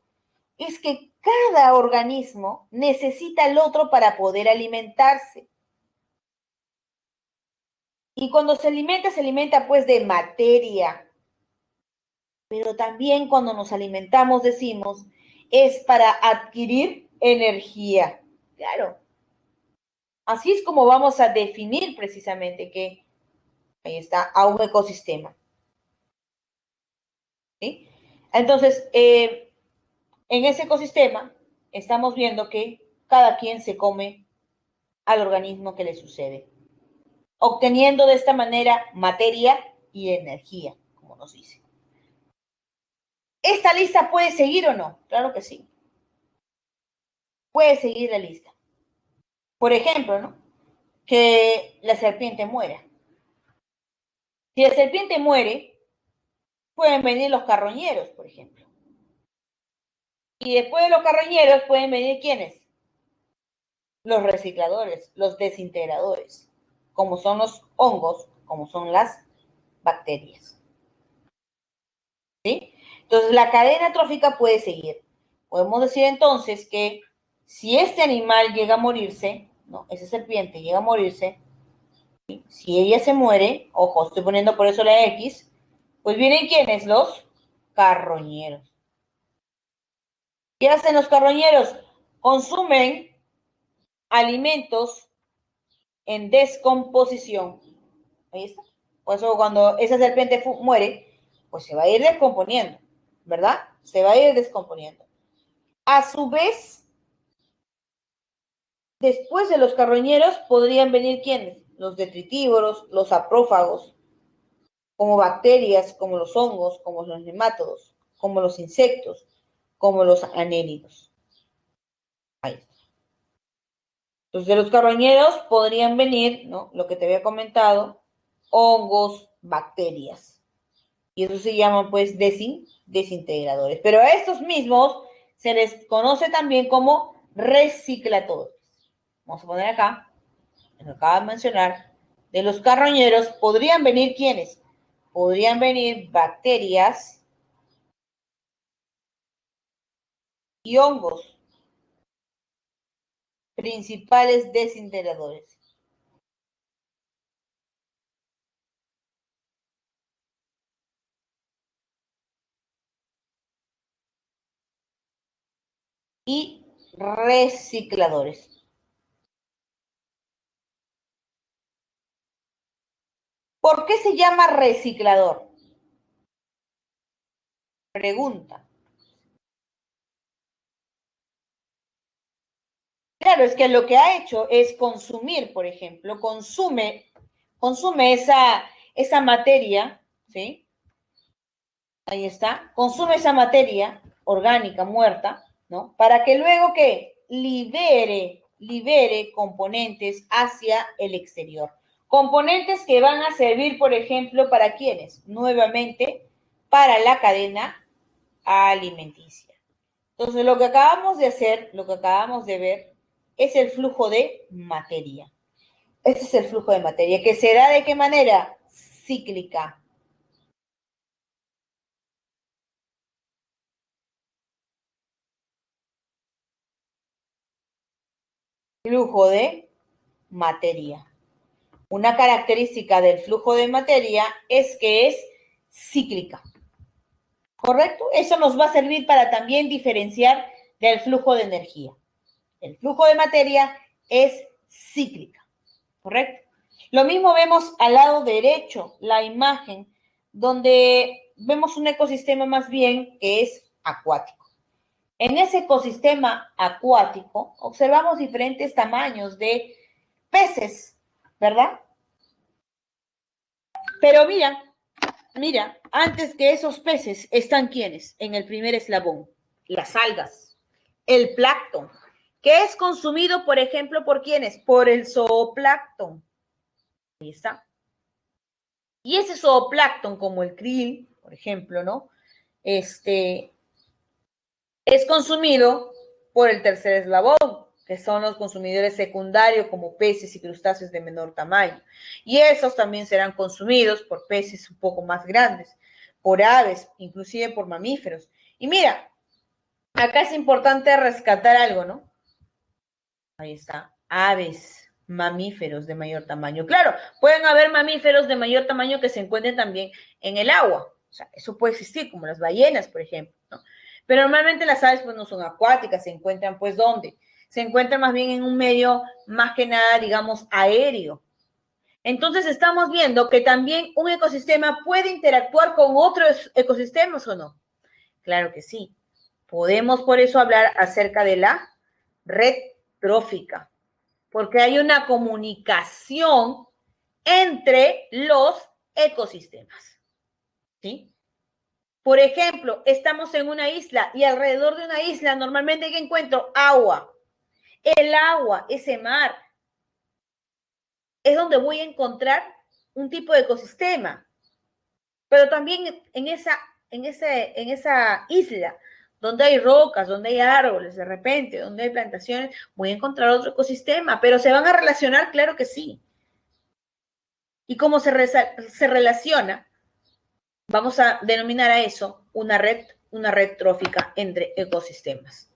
Speaker 1: es que cada organismo necesita al otro para poder alimentarse. Y cuando se alimenta pues de materia. Pero también cuando nos alimentamos, decimos, es para adquirir energía. Claro. Así es como vamos a definir precisamente que, ahí está, a un ecosistema. ¿Sí? Entonces, en ese ecosistema estamos viendo que cada quien se come al organismo que le sucede, obteniendo de esta manera materia y energía, como nos dice. ¿Esta lista puede seguir o no? Claro que sí. Puede seguir la lista. Por ejemplo, ¿no? Que la serpiente muera. Si la serpiente muere, pueden venir los carroñeros, por ejemplo. Y después de los carroñeros pueden venir ¿quiénes? Los recicladores, los desintegradores, como son los hongos, como son las bacterias. ¿Sí? Entonces, la cadena trófica puede seguir. Podemos decir entonces que si este animal llega a morirse, ¿no? Esa serpiente llega a morirse, ¿sí? Si ella se muere, ojo, estoy poniendo por eso la X, pues vienen ¿quiénes? Los carroñeros. ¿Qué hacen los carroñeros? Consumen alimentos en descomposición. Ahí está. Por eso cuando esa serpiente muere, pues se va a ir descomponiendo, ¿verdad? Se va a ir descomponiendo. A su vez, después de los carroñeros podrían venir ¿quiénes? Los detritívoros, los saprófagos, como bacterias, como los hongos, como los nemátodos, como los insectos, como los anélidos. Ahí está. Entonces, de los carroñeros podrían venir, ¿no? Lo que te había comentado, hongos, bacterias. Y eso se llaman, pues, desintegradores. Pero a estos mismos se les conoce también como recicladores. Vamos a poner acá, lo acabo de mencionar, de los carroñeros podrían venir ¿quiénes? Podrían venir bacterias y hongos, principales desintegradores. Y recicladores. ¿Por qué se llama reciclador? Pregunta. Claro, es que lo que ha hecho es consumir, por ejemplo, consume esa materia, ¿sí? Ahí está, consume esa materia orgánica muerta, ¿no? Para que luego que libere componentes hacia el exterior. Componentes que van a servir, por ejemplo, ¿para quiénes? Nuevamente, para la cadena alimenticia. Entonces, lo que acabamos de hacer, lo que acabamos de ver, es el flujo de materia. Ese es el flujo de materia, que se da ¿de qué manera? Cíclica. Flujo de materia. Una característica del flujo de materia es que es cíclica. ¿Correcto? Eso nos va a servir para también diferenciar del flujo de energía. El flujo de materia es cíclica, ¿correcto? Lo mismo vemos al lado derecho, la imagen, donde vemos un ecosistema más bien que es acuático. En ese ecosistema acuático observamos diferentes tamaños de peces, ¿verdad? Pero mira, antes que esos peces están ¿quiénes? En el primer eslabón, las algas, el plancton, que es consumido, por ejemplo, ¿por quiénes? Por el zooplancton. Ahí está. Y ese zooplancton, como el krill, por ejemplo, ¿no? Es consumido por el tercer eslabón, que son los consumidores secundarios como peces y crustáceos de menor tamaño. Y esos también serán consumidos por peces un poco más grandes, por aves, inclusive por mamíferos. Y mira, acá es importante rescatar algo, ¿no? Ahí está, aves, mamíferos de mayor tamaño. Claro, pueden haber mamíferos de mayor tamaño que se encuentren también en el agua. O sea, eso puede existir, como las ballenas, por ejemplo, ¿no? Pero normalmente las aves pues no son acuáticas, se encuentran pues ¿dónde? Se encuentran más bien en un medio más que nada, digamos, aéreo. Entonces estamos viendo que también un ecosistema puede interactuar con otros ecosistemas o no. Claro que sí. Podemos por eso hablar acerca de la red trófica, porque hay una comunicación entre los ecosistemas, ¿sí? Por ejemplo, estamos en una isla y alrededor de una isla normalmente ¿qué encuentro? Agua. El agua, ese mar, es donde voy a encontrar un tipo de ecosistema. Pero también en esa isla, donde hay rocas, donde hay árboles, de repente, donde hay plantaciones, voy a encontrar otro ecosistema, pero ¿se van a relacionar? Claro que sí. ¿Y cómo se relaciona? Vamos a denominar a eso una red trófica entre ecosistemas.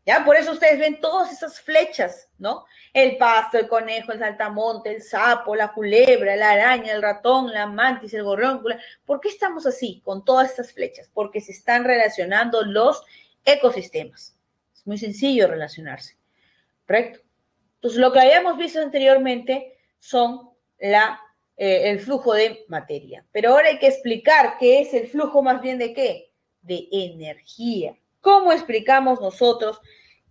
Speaker 1: ¿Ya? Por eso ustedes ven todas esas flechas, ¿no? El pasto, el conejo, el saltamonte, el sapo, la culebra, la araña, el ratón, la mantis, el gorrión. ¿Por qué estamos así con todas estas flechas? Porque se están relacionando los ecosistemas. Es muy sencillo relacionarse, ¿correcto? Entonces, lo que habíamos visto anteriormente son el flujo de materia. Pero ahora hay que explicar qué es el flujo más bien de qué? De energía. ¿Cómo explicamos nosotros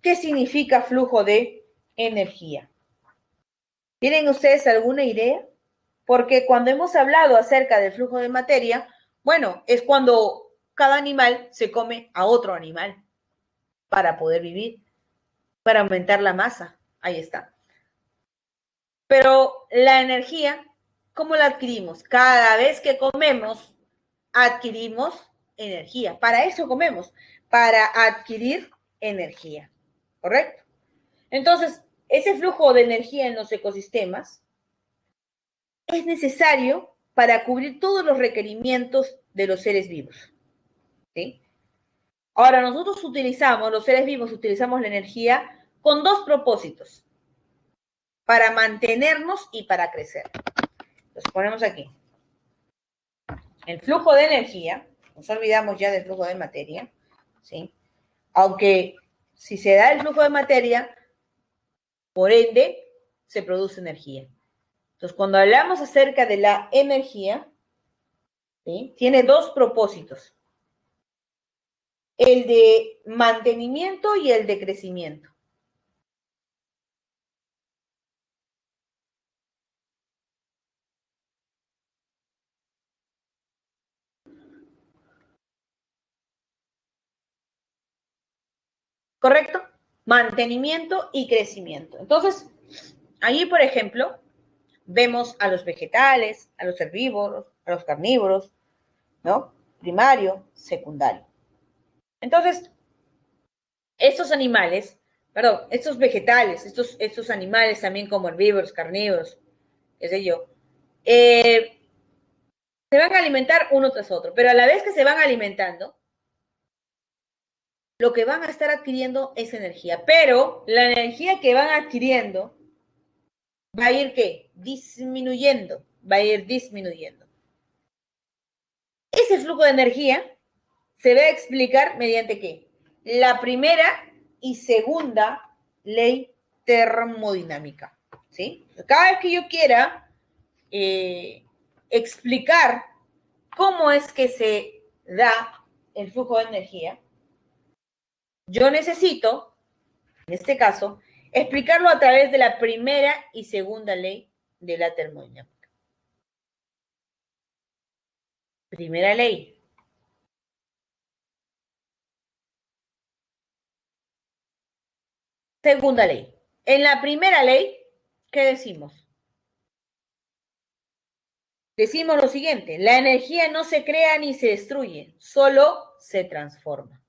Speaker 1: qué significa flujo de energía? ¿Tienen ustedes alguna idea? Porque cuando hemos hablado acerca del flujo de materia, bueno, es cuando cada animal se come a otro animal para poder vivir, para aumentar la masa. Ahí está. Pero la energía, ¿cómo la adquirimos? Cada vez que comemos, adquirimos energía. Para eso comemos, para adquirir energía. ¿Correcto? Entonces, ese flujo de energía en los ecosistemas es necesario para cubrir todos los requerimientos de los seres vivos. ¿Sí? Ahora, nosotros los seres vivos utilizamos la energía con dos propósitos, para mantenernos y para crecer. Los ponemos aquí. El flujo de energía, nos olvidamos ya del flujo de materia, ¿sí? Aunque si se da el flujo de materia, por ende, se produce energía. Entonces, cuando hablamos acerca de la energía, ¿sí? Tiene dos propósitos, el de mantenimiento y el de crecimiento. ¿Correcto? Mantenimiento y crecimiento. Entonces, allí, por ejemplo, vemos a los vegetales, a los herbívoros, a los carnívoros, ¿no? Primario, secundario. Entonces, estos animales, perdón, estos vegetales, estos animales también como herbívoros, carnívoros, qué sé yo, se van a alimentar uno tras otro, pero a la vez que se van alimentando, lo que van a estar adquiriendo es energía, pero la energía que van adquiriendo va a ir, ¿qué? Disminuyendo, va a ir disminuyendo. Ese flujo de energía se va a explicar mediante ¿qué? La primera y segunda ley termodinámica, ¿sí? Cada vez que yo quiera explicar cómo es que se da el flujo de energía, yo necesito, en este caso, explicarlo a través de la primera y segunda ley de la termodinámica. Primera ley. Segunda ley. En la primera ley, ¿qué decimos? Decimos lo siguiente, la energía no se crea ni se destruye, solo se transforma.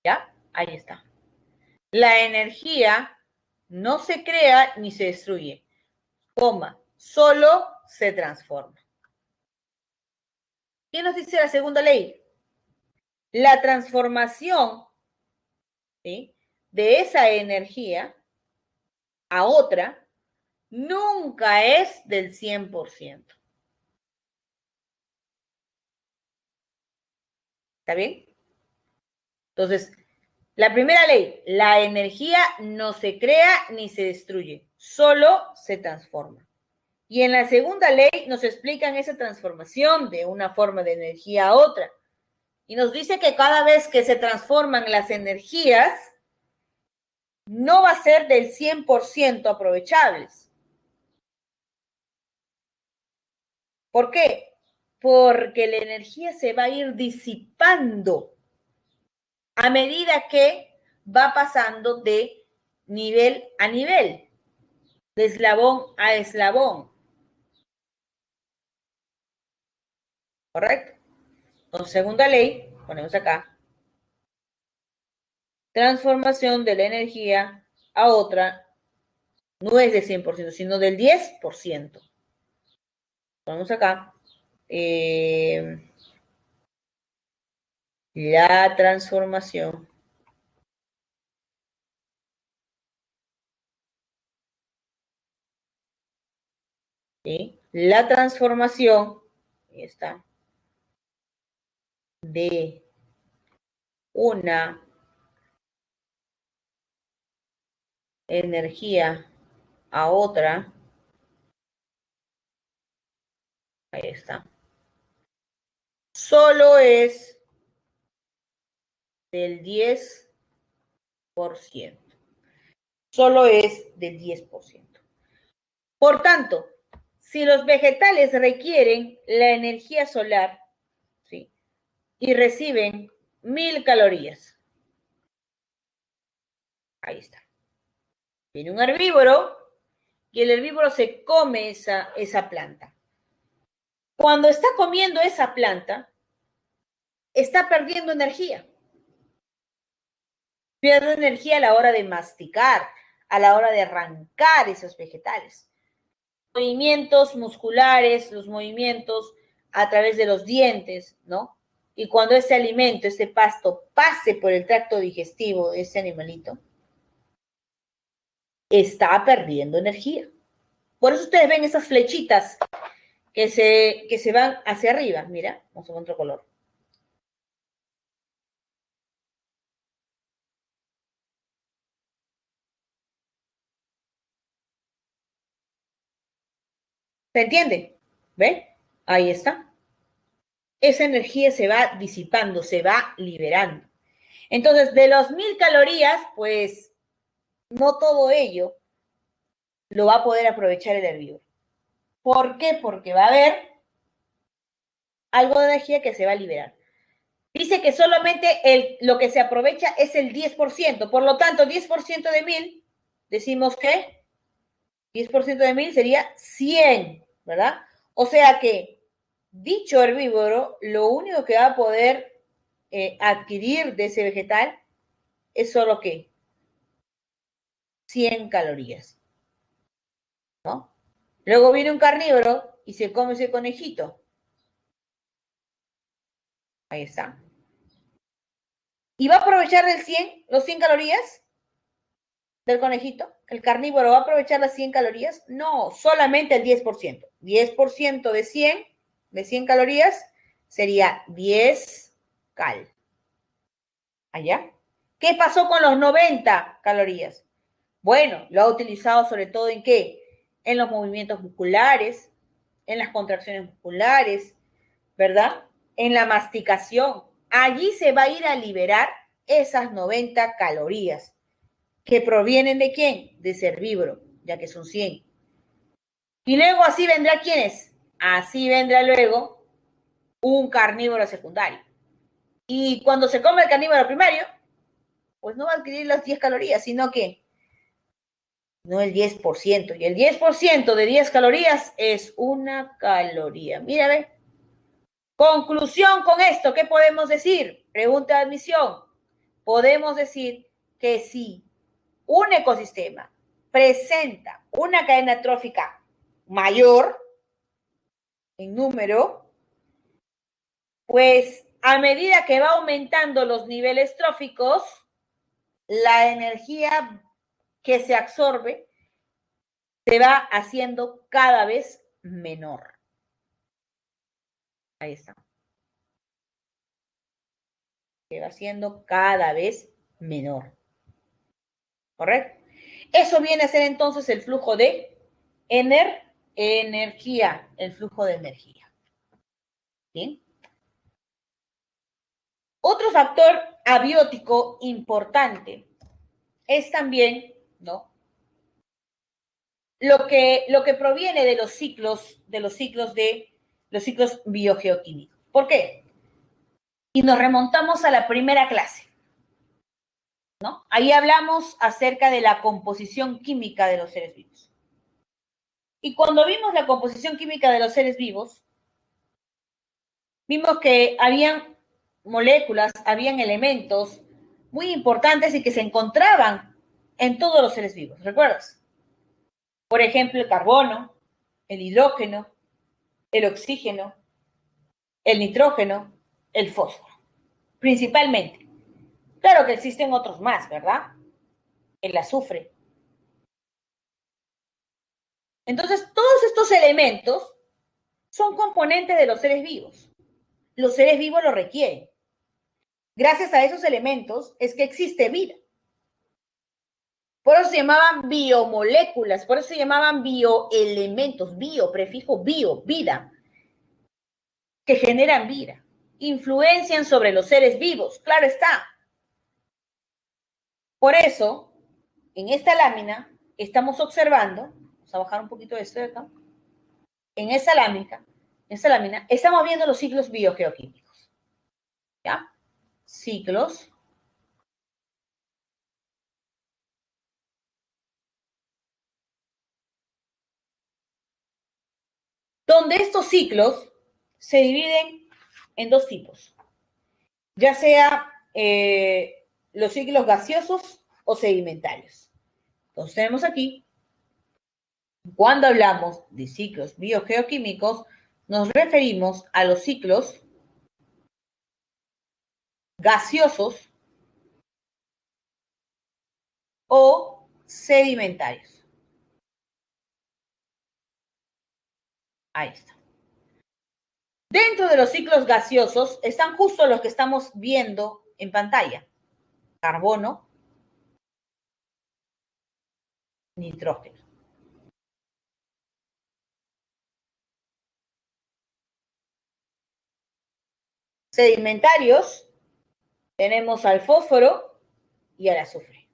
Speaker 1: ¿Ya? Ahí está. La energía no se crea ni se destruye, coma, solo se transforma. ¿Qué nos dice la segunda ley? La transformación, ¿sí?, de esa energía a otra nunca es del 100%. ¿Está bien? Entonces, la primera ley, la energía no se crea ni se destruye, solo se transforma. Y en la segunda ley nos explican esa transformación de una forma de energía a otra. Y nos dice que cada vez que se transforman las energías, no va a ser del 100% aprovechables. ¿Por qué? Porque la energía se va a ir disipando a medida que va pasando de nivel a nivel, de eslabón a eslabón. ¿Correcto? Con segunda ley, ponemos acá, transformación de la energía a otra no es del 100%, sino del 10%. Ponemos acá. La transformación ¿sí? La transformación, ahí está, de una energía a otra, ahí está, solo es del 10%. Solo es del 10%. Por tanto, si los vegetales requieren la energía solar, ¿sí?, y reciben 1000 calorías, ahí está. Viene un herbívoro y el herbívoro se come esa planta. Cuando está comiendo esa planta, está perdiendo energía. Pierde energía a la hora de masticar, a la hora de arrancar esos vegetales. Movimientos musculares, los movimientos a través de los dientes, ¿no? Y cuando ese alimento, ese pasto, pase por el tracto digestivo de ese animalito, está perdiendo energía. Por eso ustedes ven esas flechitas que se van hacia arriba. Mira, vamos a ver otro color. ¿Se entiende? ¿Ven? Ahí está. Esa energía se va disipando, se va liberando. Entonces, de los 1000 calorías, pues no todo ello lo va a poder aprovechar el herbívoro. ¿Por qué? Porque va a haber algo de energía que se va a liberar. Dice que solamente lo que se aprovecha es el 10%. Por lo tanto, 10% de 1000, decimos que 10% de 1000 sería 100, ¿verdad? O sea que dicho herbívoro, lo único que va a poder adquirir de ese vegetal es solo que 100 calorías, ¿no? Luego viene un carnívoro y se come ese conejito. Ahí está. ¿Y va a aprovechar los 100 calorías del conejito? ¿El carnívoro va a aprovechar las 100 calorías? No, solamente el 10%. 10% de 100 calorías sería 10 cal. ¿Allá? ¿Qué pasó con los 90 calorías? Bueno, lo ha utilizado sobre todo ¿en qué? En los movimientos musculares, en las contracciones musculares, ¿verdad? En la masticación. Allí se va a ir a liberar esas 90 calorías. ¿Que provienen de quién? De ser herbívoro, ya que son 100. Y luego así vendrá ¿quiénes? Así vendrá luego un carnívoro secundario. Y cuando se come el carnívoro primario, pues no va a adquirir las 10 calorías, sino que no el 10%. Y el 10% de 10 calorías es una caloría. Mira, ve. Conclusión con esto, ¿qué podemos decir? Pregunta de admisión. Podemos decir que si un ecosistema presenta una cadena trófica mayor en número, pues a medida que va aumentando los niveles tróficos, la energía que se absorbe se va haciendo cada vez menor. Ahí está. Se va haciendo cada vez menor. ¿Correcto? Eso viene a ser entonces el flujo de energía, el flujo de energía. ¿Bien? Otro factor abiótico importante es también, ¿no? Lo que proviene de los ciclos biogeoquímicos. ¿Por qué? Y nos remontamos a la primera clase, ¿no? Ahí hablamos acerca de la composición química de los seres vivos. Y cuando vimos la composición química de los seres vivos, vimos que habían moléculas, habían elementos muy importantes y que se encontraban en todos los seres vivos, ¿recuerdas? Por ejemplo, el carbono, el hidrógeno, el oxígeno, el nitrógeno, el fósforo, principalmente. Claro que existen otros más, ¿verdad? El azufre. Entonces, todos estos elementos son componentes de los seres vivos. Los seres vivos lo requieren. Gracias a esos elementos es que existe vida. Por eso se llamaban biomoléculas, por eso se llamaban bioelementos, prefijo bio, vida, que generan vida, influencian sobre los seres vivos, claro está. Por eso, en esta lámina, estamos observando, vamos a bajar un poquito esto de acá, en esta lámina, estamos viendo los ciclos biogeoquímicos, ¿ya? Ciclos donde estos ciclos se dividen en dos tipos, ya sea los ciclos gaseosos o sedimentarios. Entonces tenemos aquí, cuando hablamos de ciclos biogeoquímicos, nos referimos a los ciclos gaseosos o sedimentarios. Ahí está. Dentro de los ciclos gaseosos están justo los que estamos viendo en pantalla. Carbono, nitrógeno. Sedimentarios, tenemos al fósforo y al azufre.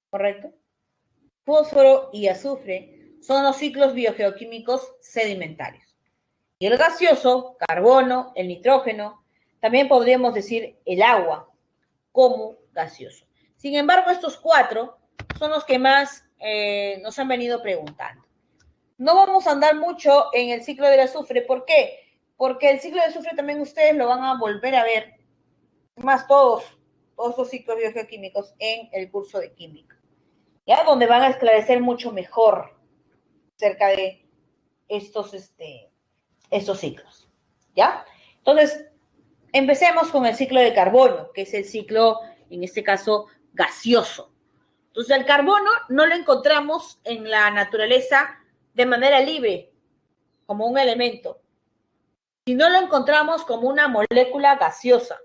Speaker 1: ¿Correcto? Fósforo y azufre son los ciclos biogeoquímicos sedimentarios. Y el gaseoso, carbono, el nitrógeno, también podríamos decir el agua como gaseoso. Sin embargo, estos cuatro son los que más nos han venido preguntando. No vamos a andar mucho en el ciclo del azufre. ¿Por qué? porque el ciclo de azufre también ustedes lo van a volver a ver, más todos los ciclos biogeoquímicos en el curso de química, ¿ya? Donde van a esclarecer mucho mejor acerca de estos ciclos, ¿ya? Entonces, empecemos con el ciclo de carbono, que es el ciclo, en este caso, gaseoso. Entonces, el carbono no lo encontramos en la naturaleza de manera libre, como un elemento, sino lo encontramos como una molécula gaseosa,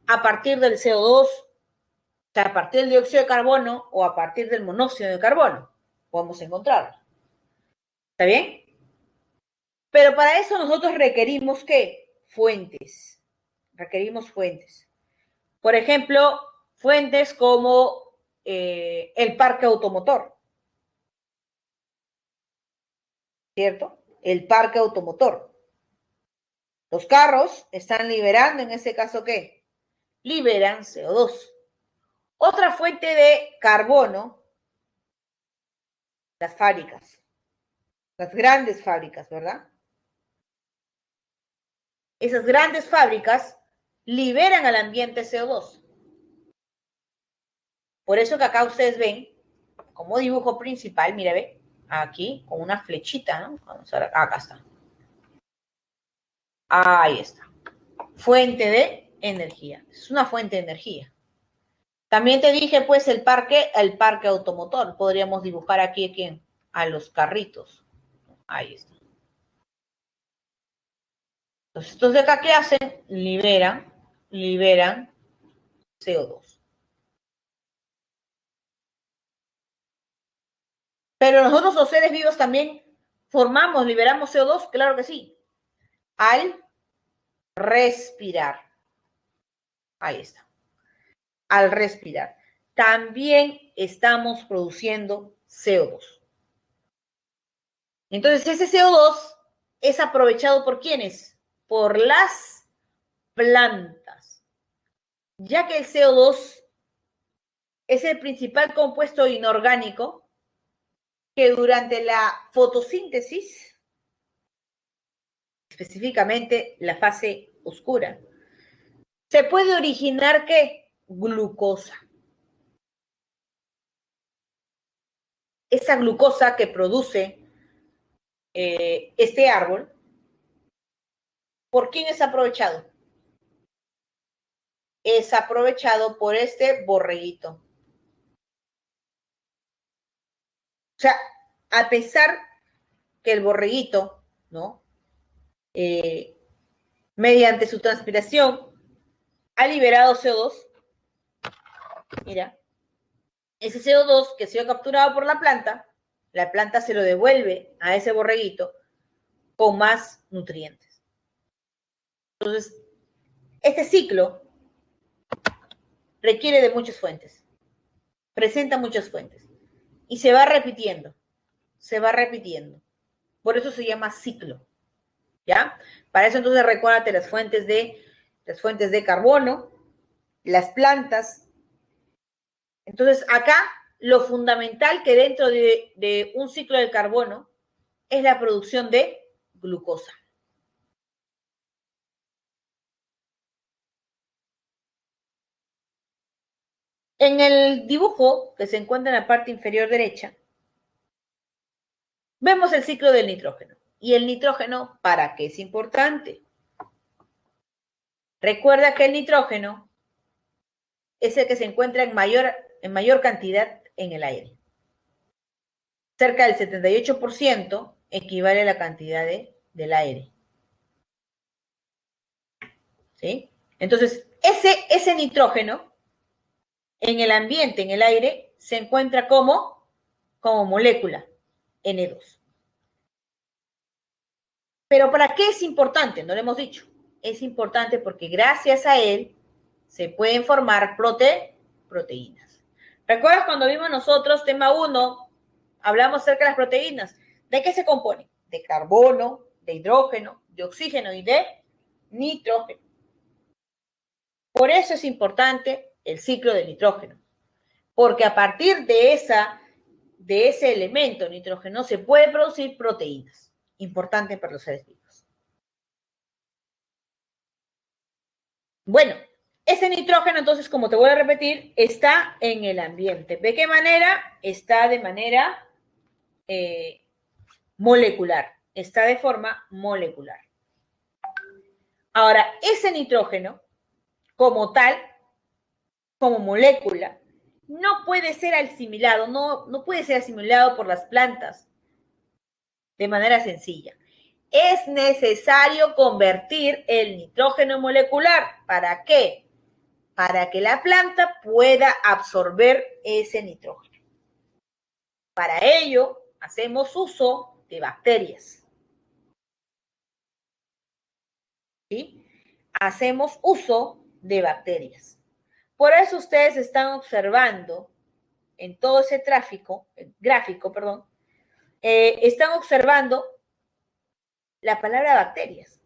Speaker 1: a partir del CO2, o sea, a partir del dióxido de carbono o a partir del monóxido de carbono, podemos encontrarlo. ¿Está bien? Pero para eso nosotros requerimos, ¿qué? Fuentes. Requerimos fuentes. Por ejemplo, fuentes como el parque automotor, ¿cierto? El parque automotor. Los carros están liberando, en ese caso, ¿qué? Liberan CO2. Otra fuente de carbono, las fábricas, las grandes fábricas, ¿verdad? Esas grandes fábricas liberan al ambiente CO2. Por eso que acá ustedes ven, como dibujo principal, mira, ve, aquí, con una flechita, ¿no? Vamos a ver, acá está. Ahí está. Fuente de energía. Es una fuente de energía. También te dije, pues, el parque automotor. Podríamos dibujar aquí ¿quién? A los carritos. Ahí está. Entonces, estos de acá, ¿qué hacen? Liberan CO2. Pero nosotros los seres vivos también liberamos CO2, claro que sí, al respirar. Ahí está. Al respirar. También estamos produciendo CO2. Entonces, ese CO2 es aprovechado por ¿quiénes? Por las plantas, ya que el CO2 es el principal compuesto inorgánico que durante la fotosíntesis, específicamente la fase oscura, se puede originar ¿qué? Glucosa. Esa glucosa que produce este árbol, ¿por quién es aprovechado? Es aprovechado por este borreguito. O sea, a pesar que el borreguito, ¿no? Mediante su transpiración, ha liberado CO2. Mira, ese CO2 que ha sido capturado por la planta se lo devuelve a ese borreguito con más nutrientes. Entonces, este ciclo requiere de muchas fuentes, presenta muchas fuentes y se va repitiendo. Por eso se llama ciclo, ¿ya? Para eso entonces recuérdate las fuentes de carbono, las plantas. Entonces acá lo fundamental que dentro de un ciclo del carbono es la producción de glucosa. En el dibujo que se encuentra en la parte inferior derecha, vemos el ciclo del nitrógeno. ¿Y el nitrógeno para qué es importante? Recuerda que el nitrógeno es el que se encuentra en mayor cantidad en el aire. Cerca del 78% equivale a la cantidad del aire. ¿Sí? Entonces, ese nitrógeno en el ambiente, en el aire, se encuentra como molécula N2. Pero ¿para qué es importante? No lo hemos dicho. Es importante porque gracias a él se pueden formar proteínas. ¿Recuerdas cuando vimos nosotros tema 1? Hablamos acerca de las proteínas. ¿De qué se compone? De carbono, de hidrógeno, de oxígeno y de nitrógeno. Por eso es importante el ciclo del nitrógeno. Porque a partir de esa de ese elemento nitrógeno se puede producir proteínas, importante para los seres vivos. Bueno, ese nitrógeno, entonces, como te voy a repetir, está en el ambiente. ¿De qué manera? Está de manera molecular. Está de forma molecular. Ahora, ese nitrógeno, como tal, como molécula, no puede ser asimilado, no puede ser asimilado por las plantas de manera sencilla. Es necesario convertir el nitrógeno molecular. ¿Para qué? Para que la planta pueda absorber ese nitrógeno. Para ello, hacemos uso de bacterias. ¿Sí? Hacemos uso de bacterias. Por eso ustedes están observando en todo ese gráfico, están observando la palabra bacterias.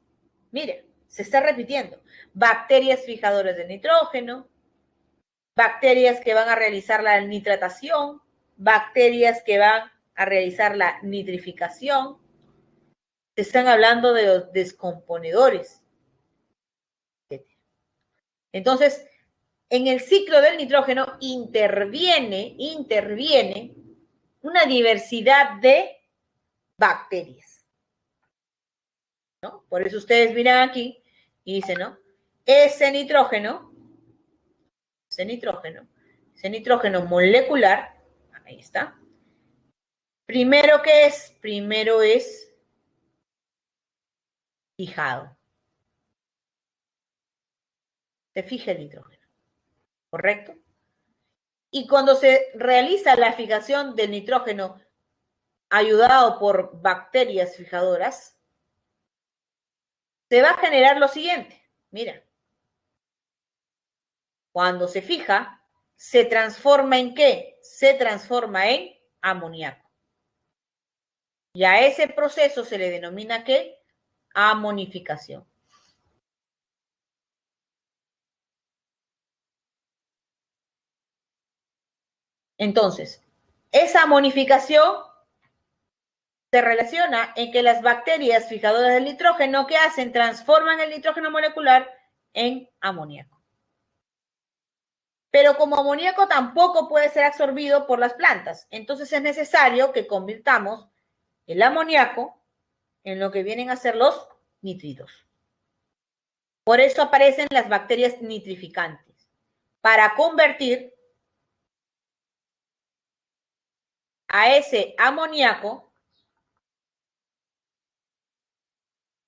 Speaker 1: Miren, se está repitiendo. Bacterias fijadoras de nitrógeno, bacterias que van a realizar la nitratación, bacterias que van a realizar la nitrificación. Se están hablando de los descomponedores. Entonces, en el ciclo del nitrógeno interviene una diversidad de bacterias, ¿no? Por eso ustedes miran aquí y dicen, ¿no? Ese nitrógeno molecular, ahí está. Primero, ¿qué es? Primero es fijado. Se fija el nitrógeno, ¿correcto? Y cuando se realiza la fijación del nitrógeno ayudado por bacterias fijadoras, se va a generar lo siguiente. Mira, cuando se fija, se transforma ¿en qué? Se transforma en amoníaco. Y a ese proceso se le denomina ¿qué? Amonificación. Entonces, esa amonificación se relaciona en que las bacterias fijadoras del nitrógeno, ¿qué hacen? Transforman el nitrógeno molecular en amoníaco. Pero como amoníaco tampoco puede ser absorbido por las plantas, entonces es necesario que convirtamos el amoníaco en lo que vienen a ser los nitritos. Por eso aparecen las bacterias nitrificantes, para convertir a ese amoníaco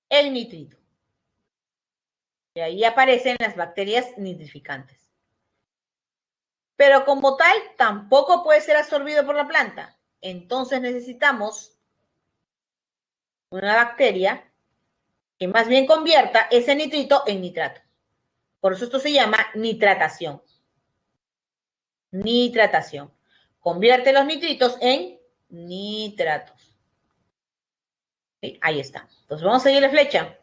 Speaker 1: en nitrito. Y ahí aparecen las bacterias nitrificantes. Pero como tal, tampoco puede ser absorbido por la planta. Entonces necesitamos una bacteria que más bien convierta ese nitrito en nitrato. Por eso esto se llama nitratación. Nitratación. Convierte los nitritos en nitratos. ¿Sí? Ahí está. Entonces vamos a seguir la flecha.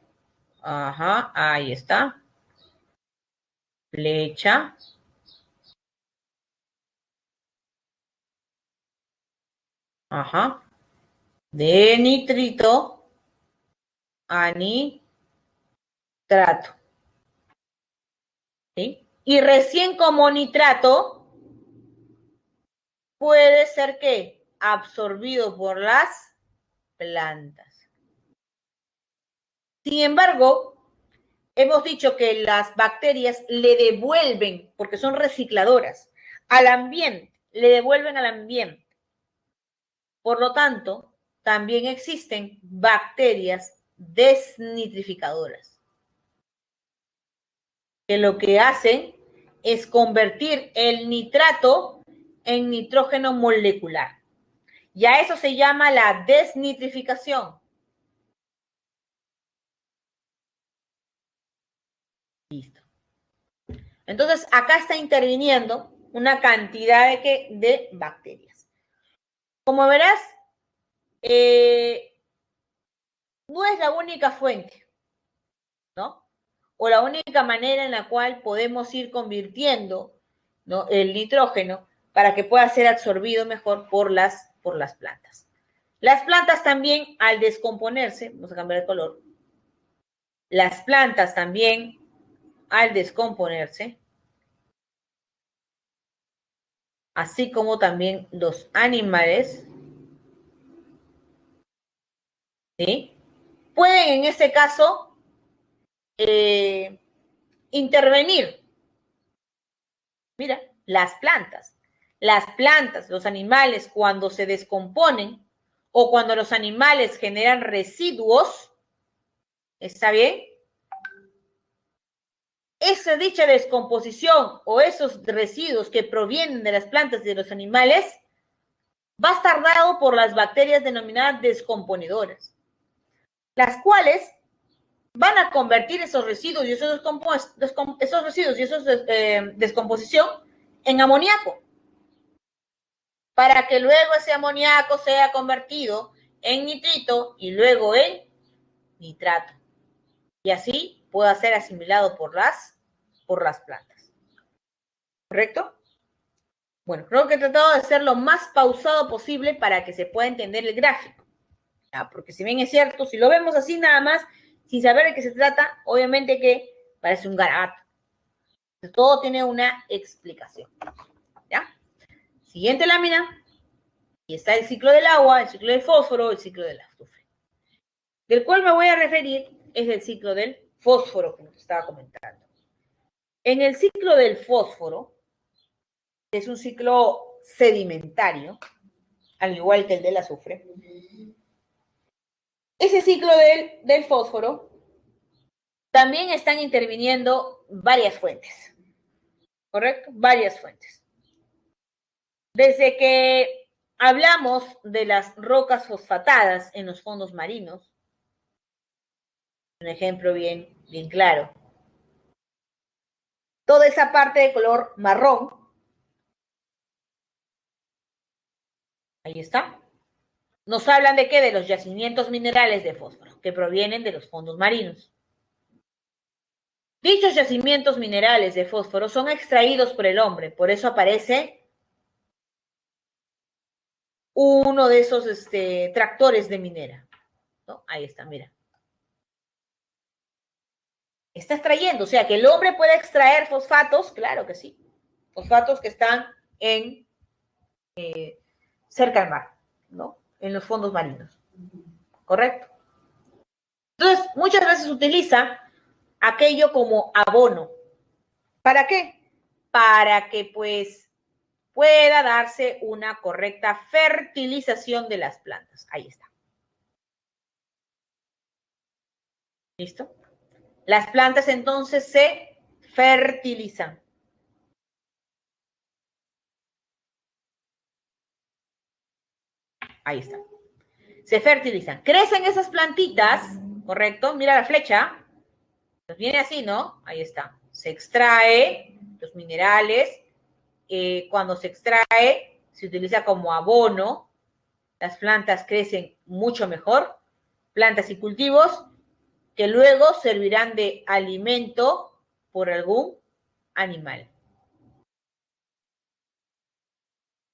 Speaker 1: Ajá, ahí está. Flecha. Ajá. De nitrito a nitrato. ¿Sí? Y recién como nitrato puede ser que absorbido por las plantas. Sin embargo, hemos dicho que las bacterias le devuelven, porque son recicladoras, al ambiente, le devuelven al ambiente. Por lo tanto, también existen bacterias desnitrificadoras, que lo que hacen es convertir el nitrato en nitrógeno molecular. Y a eso se llama la desnitrificación. Listo. Entonces, acá está interviniendo una cantidad de bacterias. Como verás, no es la única fuente, ¿no? O la única manera en la cual podemos ir convirtiendo, ¿no?, el nitrógeno para que pueda ser absorbido mejor por las por las plantas. Las plantas también, al descomponerse, vamos a cambiar el color, las plantas también, al descomponerse, así como también los animales, ¿sí? Pueden en este caso intervenir. Mira, las plantas, los animales cuando se descomponen o cuando los animales generan residuos, ¿está bien? Esa dicha descomposición o esos residuos que provienen de las plantas y de los animales va a estar dado por las bacterias denominadas descomponedoras, las cuales van a convertir esos residuos y esos residuos y esos descomposición en amoníaco, para que luego ese amoníaco sea convertido en nitrito y luego en nitrato. Y así pueda ser asimilado por las plantas. ¿Correcto? Bueno, creo que he tratado de ser lo más pausado posible para que se pueda entender el gráfico. ¿Ya? Porque si bien es cierto, si lo vemos así nada más, sin saber de qué se trata, obviamente que parece un garabato. Todo tiene una explicación. ¿Ya? Siguiente lámina. Y está el ciclo del agua, el ciclo del fósforo, el ciclo del azufre. Del cual me voy a referir es el ciclo del fósforo, como te estaba comentando. En el ciclo del fósforo, es un ciclo sedimentario, al igual que el del azufre. Ese ciclo del fósforo también están interviniendo varias fuentes, ¿correcto? Varias fuentes. Desde que hablamos de las rocas fosfatadas en los fondos marinos, un ejemplo bien claro. Toda esa parte de color marrón, ahí está, nos hablan de qué, de los yacimientos minerales de fósforo que provienen de los fondos marinos. Dichos yacimientos minerales de fósforo son extraídos por el hombre, por eso aparece uno de esos tractores de minera, ¿no? Ahí está, mira. Está extrayendo, o sea, que el hombre puede extraer fosfatos, claro que sí, fosfatos que están en cerca al mar, ¿no? En los fondos marinos, ¿correcto? Entonces, muchas veces utiliza aquello como abono. ¿Para qué? Para que, pues, pueda darse una correcta fertilización de las plantas. Ahí está. ¿Listo? Las plantas entonces se fertilizan. Ahí está. Se fertilizan. Crecen esas plantitas, ¿correcto? Mira la flecha. Nos viene así, ¿no? Ahí está. Se extrae los minerales. Cuando se extrae, se utiliza como abono. Las plantas crecen mucho mejor. Plantas y cultivos que luego servirán de alimento por algún animal.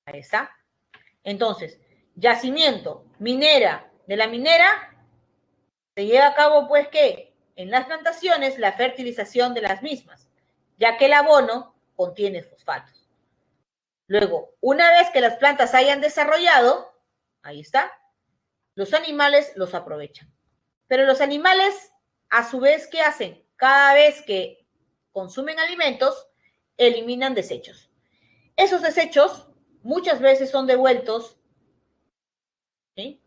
Speaker 1: Ahí está. Entonces, yacimiento, minera, de la minera se lleva a cabo, pues, ¿qué? En las plantaciones, la fertilización de las mismas, ya que el abono contiene fosfatos. Luego, una vez que las plantas hayan desarrollado, ahí está, los animales los aprovechan. Pero los animales, a su vez, ¿qué hacen? Cada vez que consumen alimentos, eliminan desechos. Esos desechos muchas veces son devueltos, ¿sí?,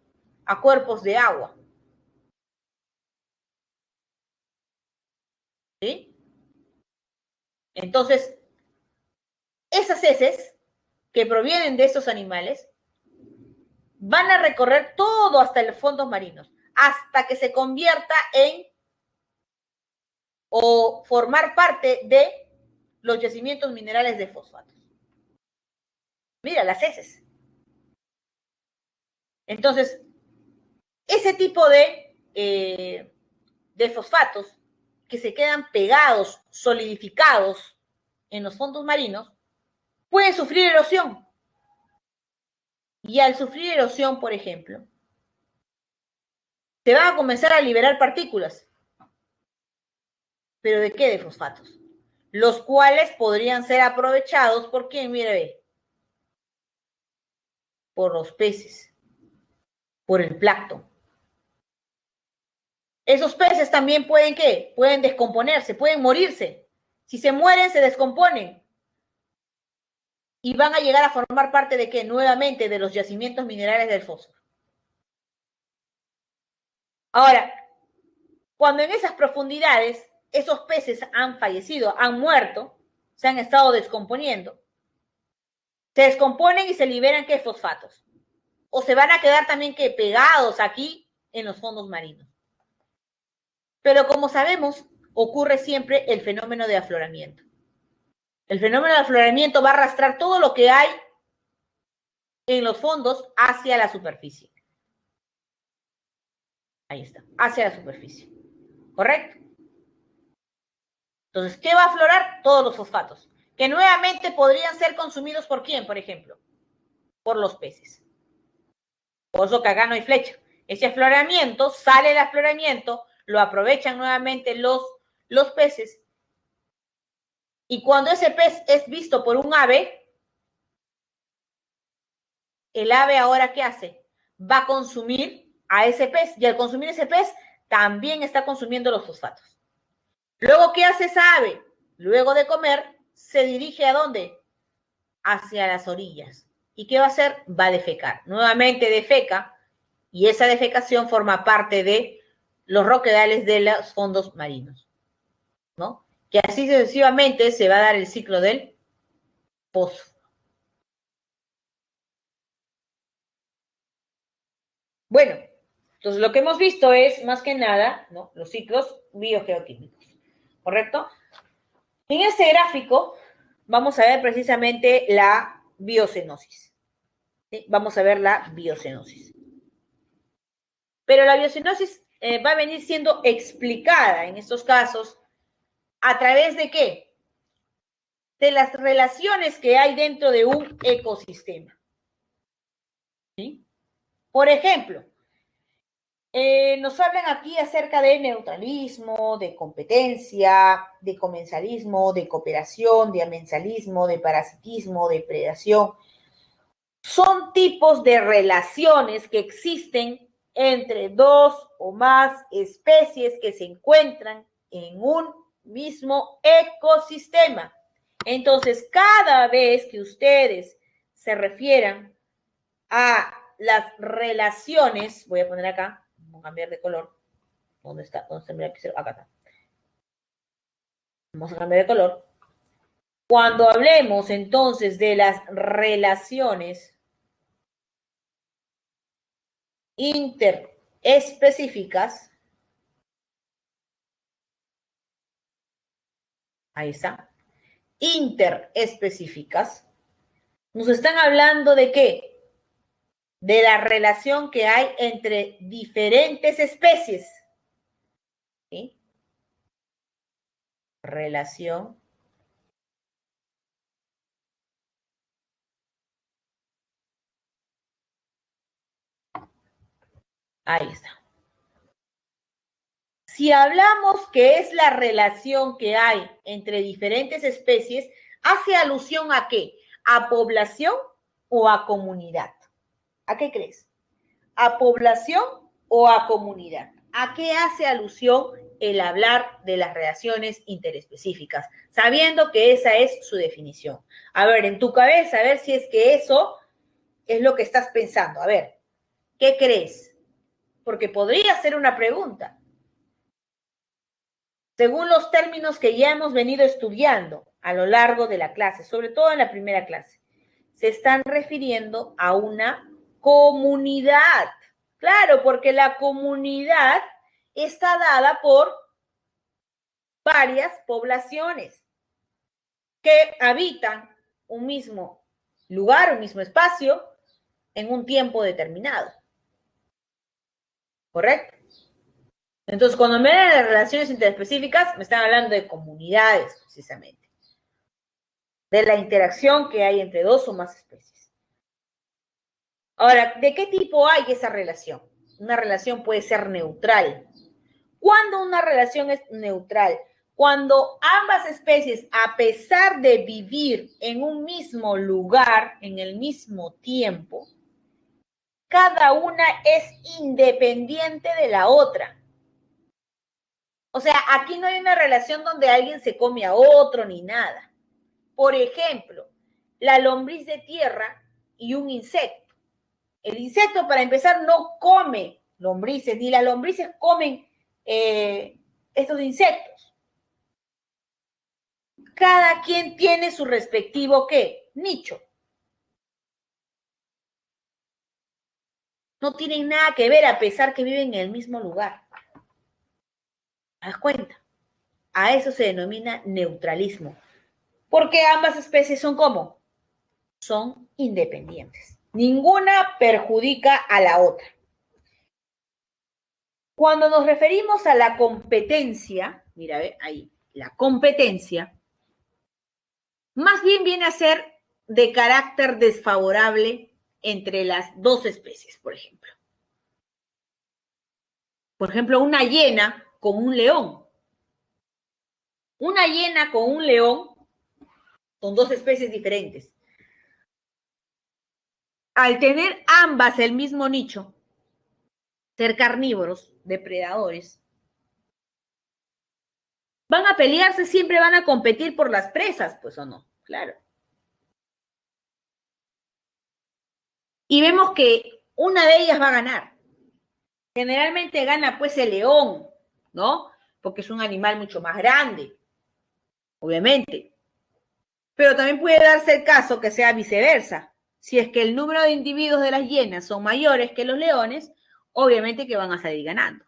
Speaker 1: a cuerpos de agua. ¿Sí? Entonces, esas heces que provienen de estos animales van a recorrer todo hasta los fondos marinos, hasta que se convierta en o formar parte de los yacimientos minerales de fosfatos. Mira, las heces. Entonces, ese tipo de fosfatos que se quedan pegados, solidificados en los fondos marinos, pueden sufrir erosión. Y al sufrir erosión, por ejemplo, se van a comenzar a liberar partículas. ¿Pero de qué? De fosfatos. Los cuales podrían ser aprovechados por quién, mire, por los peces, por el plancton. Esos peces también pueden, ¿qué? Pueden descomponerse, pueden morirse. Si se mueren, se descomponen. Y van a llegar a formar parte de qué? Nuevamente de los yacimientos minerales del fósforo. Ahora, cuando en esas profundidades esos peces han fallecido, han muerto, se han estado descomponiendo, se descomponen y se liberan, ¿qué? Fosfatos. O se van a quedar también, ¿qué? Pegados aquí en los fondos marinos. Pero como sabemos, ocurre siempre el fenómeno de afloramiento. El fenómeno de afloramiento va a arrastrar todo lo que hay en los fondos hacia la superficie. Ahí está, hacia la superficie. ¿Correcto? Entonces, ¿qué va a aflorar? Todos los fosfatos, que nuevamente podrían ser consumidos por quién, por ejemplo, por los peces. Por eso que acá no hay flecha. Ese afloramiento, sale el afloramiento, lo aprovechan nuevamente los peces, y cuando ese pez es visto por un ave, el ave ahora ¿qué hace? Va a consumir a ese pez, y al consumir ese pez, también está consumiendo los fosfatos. Luego, ¿qué hace esa ave? Luego de comer, se dirige ¿a dónde? Hacia las orillas. ¿Y qué va a hacer? Va a defecar. Nuevamente defeca, y esa defecación forma parte de los roquedales de los fondos marinos, ¿no? Que así sucesivamente se va a dar el ciclo del fósforo. Bueno, entonces lo que hemos visto es, más que nada, ¿no? Los ciclos biogeoquímicos, ¿correcto? En este gráfico vamos a ver precisamente la biocenosis. ¿Sí? Vamos a ver la biocenosis. Pero la biocenosis va a venir siendo explicada en estos casos a través de ¿qué? De las relaciones que hay dentro de un ecosistema. ¿Sí? Por ejemplo, nos hablan aquí acerca de neutralismo, de competencia, de comensalismo, de cooperación, de amensalismo, de parasitismo, de predación. Son tipos de relaciones que existen entre dos o más especies que se encuentran en un mismo ecosistema. Entonces, cada vez que ustedes se refieran a las relaciones, voy a poner acá, vamos a cambiar de color. ¿Dónde está? ¿Dónde está mi lapicero? Acá está. Vamos a cambiar de color. Cuando hablemos entonces de las relaciones interespecíficas, ahí está, interespecíficas, nos están hablando de qué? De la relación que hay entre diferentes especies. ¿Sí? Relación ahí está. Si hablamos que es la relación que hay entre diferentes especies, ¿hace alusión a qué? ¿A población o a comunidad? ¿A qué crees? ¿A población o a comunidad? ¿A qué hace alusión el hablar de las relaciones interespecíficas? Sabiendo que esa es su definición. A ver, en tu cabeza, a ver si es que eso es lo que estás pensando. A ver, ¿qué crees? Porque podría ser una pregunta. Según los términos que ya hemos venido estudiando a lo largo de la clase, sobre todo en la primera clase, se están refiriendo a una comunidad. Claro, porque la comunidad está dada por varias poblaciones que habitan un mismo lugar, un mismo espacio, en un tiempo determinado. ¿Correcto? Entonces, cuando me hablan de relaciones interespecíficas, me están hablando de comunidades, precisamente. De la interacción que hay entre dos o más especies. Ahora, ¿de qué tipo hay esa relación? Una relación puede ser neutral. ¿Cuándo una relación es neutral? Cuando ambas especies, a pesar de vivir en un mismo lugar, en el mismo tiempo, cada una es independiente de la otra. O sea, aquí no hay una relación donde alguien se come a otro ni nada. Por ejemplo, la lombriz de tierra y un insecto. El insecto, para empezar, no come lombrices, ni las lombrices comen estos insectos. Cada quien tiene su respectivo, ¿qué? Nicho. No tienen nada que ver a pesar que viven en el mismo lugar. ¿Te das cuenta? A eso se denomina neutralismo. Porque ambas especies son ¿cómo? Son independientes. Ninguna perjudica a la otra. Cuando nos referimos a la competencia, mira, ve ahí, la competencia, más bien viene a ser de carácter desfavorable entre las dos especies, por ejemplo. Por ejemplo, una hiena con un león. Una hiena con un león son dos especies diferentes. Al tener ambas el mismo nicho, ser carnívoros, depredadores, van a pelearse, siempre van a competir por las presas, pues o no, claro. Y vemos que una de ellas va a ganar. Generalmente gana pues el león, ¿no? Porque es un animal mucho más grande, obviamente. Pero también puede darse el caso que sea viceversa. Si es que el número de individuos de las hienas son mayores que los leones, obviamente que van a salir ganando.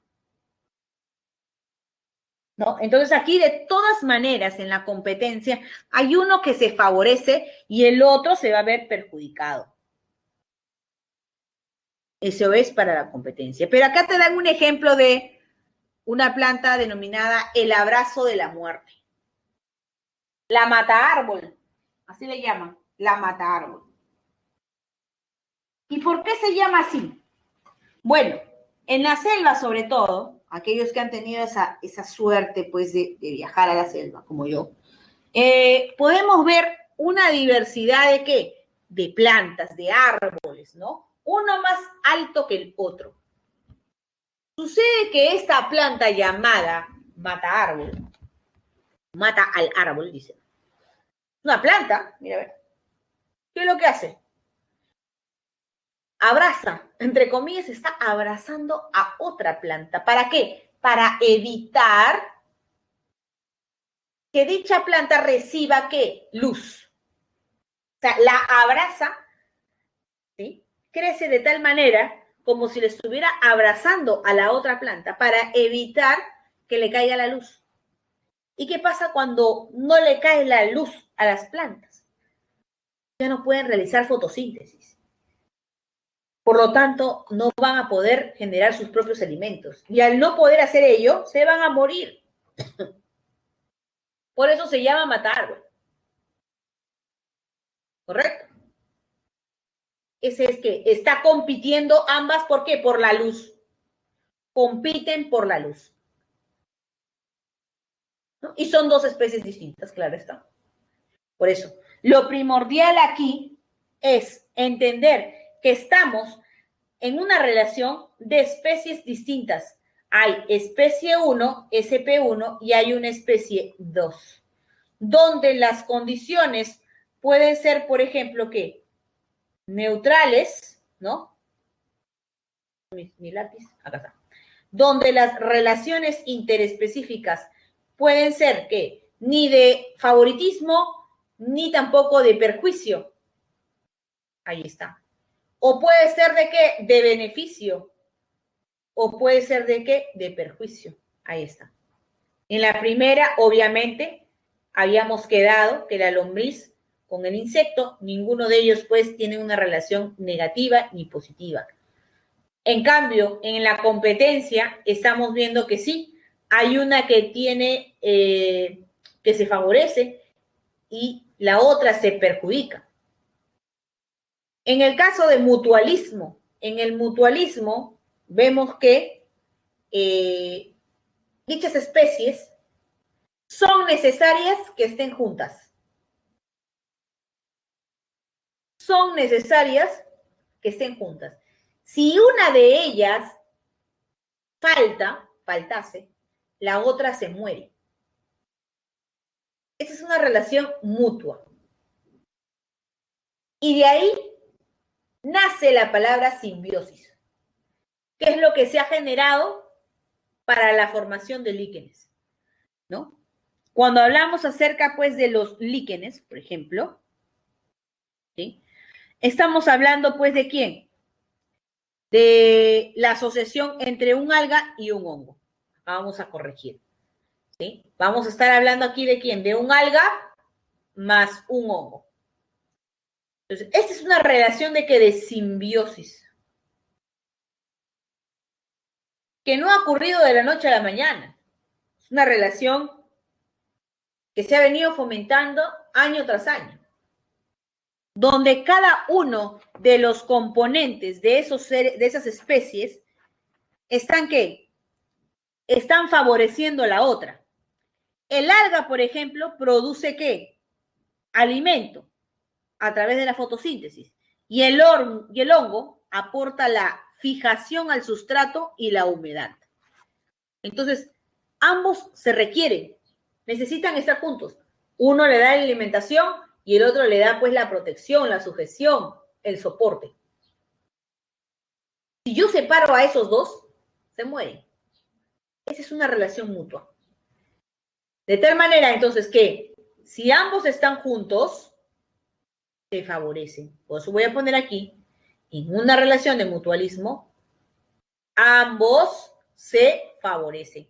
Speaker 1: ¿No? Entonces aquí de todas maneras en la competencia hay uno que se favorece y el otro se va a ver perjudicado. Eso es para la competencia. Pero acá te dan un ejemplo de una planta denominada el abrazo de la muerte. La mata árbol, así le llaman, la mata árbol. ¿Y por qué se llama así? Bueno, en la selva sobre todo, aquellos que han tenido esa suerte pues de viajar a la selva, como yo, podemos ver una diversidad de qué? De plantas, de árboles, ¿no? Uno más alto que el otro. Sucede que esta planta llamada mata árbol, mata al árbol, dice. Una planta, mira a ver, ¿qué es lo que hace? Abraza, entre comillas, está abrazando a otra planta. ¿Para qué? Para evitar que dicha planta reciba ¿qué? Luz. O sea, la abraza, ¿sí? Crece de tal manera como si le estuviera abrazando a la otra planta para evitar que le caiga la luz. ¿Y qué pasa cuando no le cae la luz a las plantas? Ya no pueden realizar fotosíntesis. Por lo tanto, no van a poder generar sus propios alimentos. Y al no poder hacer ello, se van a morir. Por eso se llama matar. ¿Correcto? Ese es que está compitiendo ambas, ¿por qué? Por la luz. Compiten por la luz. ¿No? Y son dos especies distintas, claro está. Por eso, lo primordial aquí es entender que estamos en una relación de especies distintas. Hay especie 1, SP1, y hay una especie 2, donde las condiciones pueden ser, por ejemplo, ¿qué? Neutrales, ¿no? Mi lápiz, acá está. Donde las relaciones interespecíficas pueden ser que ni de favoritismo, ni tampoco de perjuicio. Ahí está. O puede ser de qué? De beneficio. O puede ser de qué? De perjuicio. Ahí está. En la primera, obviamente, habíamos quedado que la lombriz con el insecto, ninguno de ellos pues tiene una relación negativa ni positiva. En cambio, en la competencia estamos viendo que sí, hay una que tiene, que se favorece y la otra se perjudica. En el caso de mutualismo, en el mutualismo vemos que dichas especies son necesarias que estén juntas. Son necesarias que estén juntas. Si una de ellas faltase, la otra se muere. Esa es una relación mutua. Y de ahí nace la palabra simbiosis, que es lo que se ha generado para la formación de líquenes, ¿no? Cuando hablamos acerca, pues, de los líquenes, por ejemplo, ¿sí? Estamos hablando, pues, ¿de quién? De la asociación entre un alga y un hongo. Vamos a corregir, ¿sí? Vamos a estar hablando aquí de quién, de un alga más un hongo. Entonces, esta es una relación de que de simbiosis, que no ha ocurrido de la noche a la mañana. Es una relación que se ha venido fomentando año tras año, donde cada uno de los componentes de esas especies están ¿qué? Están favoreciendo a la otra. El alga, por ejemplo, produce ¿qué? Alimento a través de la fotosíntesis. Y el hongo aporta la fijación al sustrato y la humedad. Entonces, ambos se requieren, necesitan estar juntos. Uno le da la alimentación y el otro le da pues la protección, la sujeción, el soporte. Si yo separo a esos dos, se mueren. Esa es una relación mutua. De tal manera, entonces, que si ambos están juntos, se favorecen. Por eso voy a poner aquí, en una relación de mutualismo, ambos se favorecen.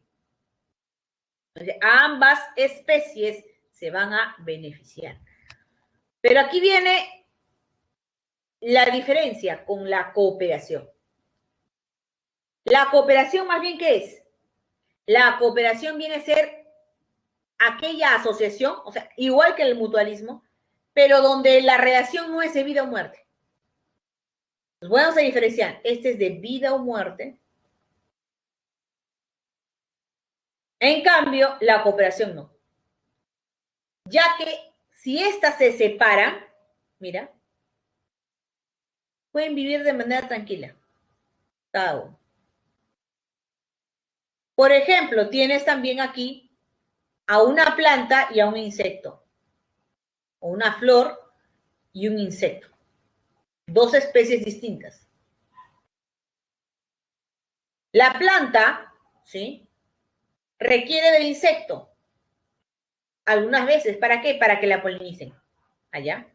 Speaker 1: Entonces, ambas especies se van a beneficiar. Pero aquí viene la diferencia con la cooperación. La cooperación, más bien, ¿qué es? La cooperación viene a ser aquella asociación, o sea, igual que el mutualismo, pero donde la relación no es de vida o muerte. Nos vamos a diferenciar. Este es de vida o muerte. En cambio, la cooperación no. Ya que si éstas se separan, mira, pueden vivir de manera tranquila. Cada uno. Por ejemplo, tienes también aquí a una planta y a un insecto. O una flor y un insecto. Dos especies distintas. La planta, ¿sí? Requiere del insecto. Algunas veces, ¿para qué? Para que la polinicen. Allá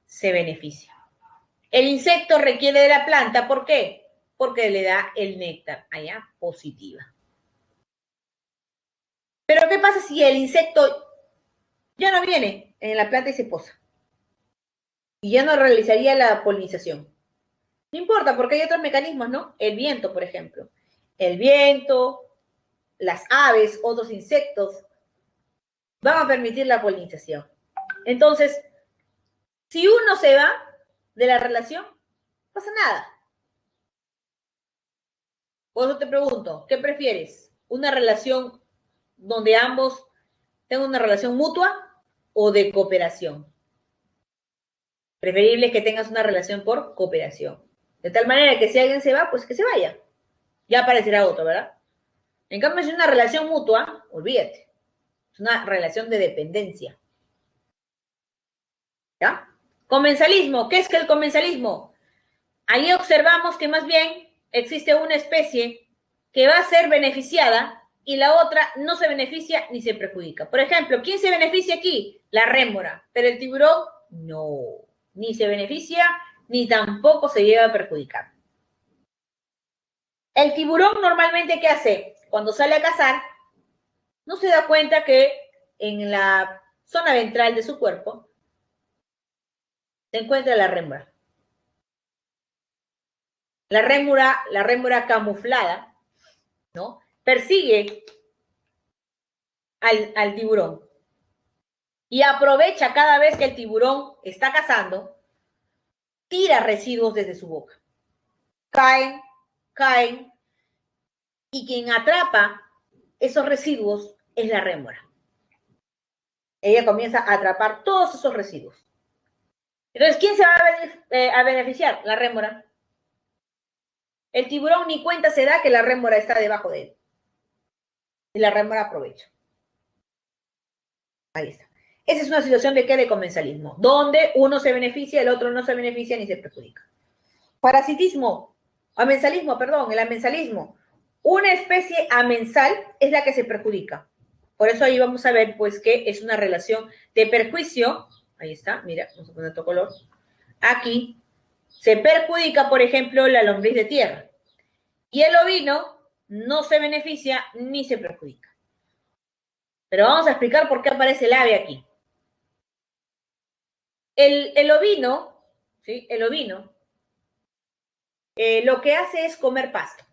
Speaker 1: se beneficia. El insecto requiere de la planta, ¿por qué? Porque le da el néctar, allá positiva. Pero ¿qué pasa si el insecto ya no viene en la planta y se posa? Y ya no realizaría la polinización. No importa, porque hay otros mecanismos, ¿no? El viento, por ejemplo. El viento, las aves, otros insectos, van a permitir la polinización. Entonces, si uno se va de la relación, no pasa nada. Por eso te pregunto, ¿qué prefieres? ¿Una relación donde ambos tengan una relación mutua o de cooperación? Preferible que tengas una relación por cooperación. De tal manera que si alguien se va, pues que se vaya. Ya aparecerá otro, ¿verdad? En cambio, si es una relación mutua, olvídate. Es una relación de dependencia. ¿Ya? Comensalismo. ¿Qué es que el comensalismo? Ahí observamos que más bien existe una especie que va a ser beneficiada y la otra no se beneficia ni se perjudica. Por ejemplo, ¿quién se beneficia aquí? La rémora, pero el tiburón no, ni se beneficia ni tampoco se lleva a perjudicar. El tiburón normalmente, ¿qué hace? Cuando sale a cazar, no se da cuenta que en la zona ventral de su cuerpo se encuentra la rémora. La rémora camuflada, ¿no? Persigue al tiburón y aprovecha cada vez que el tiburón está cazando tira residuos desde su boca. Caen, caen, y quien atrapa esos residuos es la rémora. Ella comienza a atrapar todos esos residuos. Entonces, ¿quién se va a beneficiar? La rémora. El tiburón ni cuenta se da que la rémora está debajo de él. Y la rémora aprovecha. Ahí está. Esa es una situación de qué? De comensalismo, donde uno se beneficia, el otro no se beneficia ni se perjudica. Parasitismo, amensalismo, perdón, el amensalismo. Una especie amensal es la que se perjudica. Por eso ahí vamos a ver, pues, que es una relación de perjuicio. Ahí está, mira, vamos a poner otro color. Aquí se perjudica, por ejemplo, la lombriz de tierra. Y el ovino no se beneficia ni se perjudica. Pero vamos a explicar por qué aparece el ave aquí. El ovino, ¿sí? El ovino, lo que hace es comer pasto,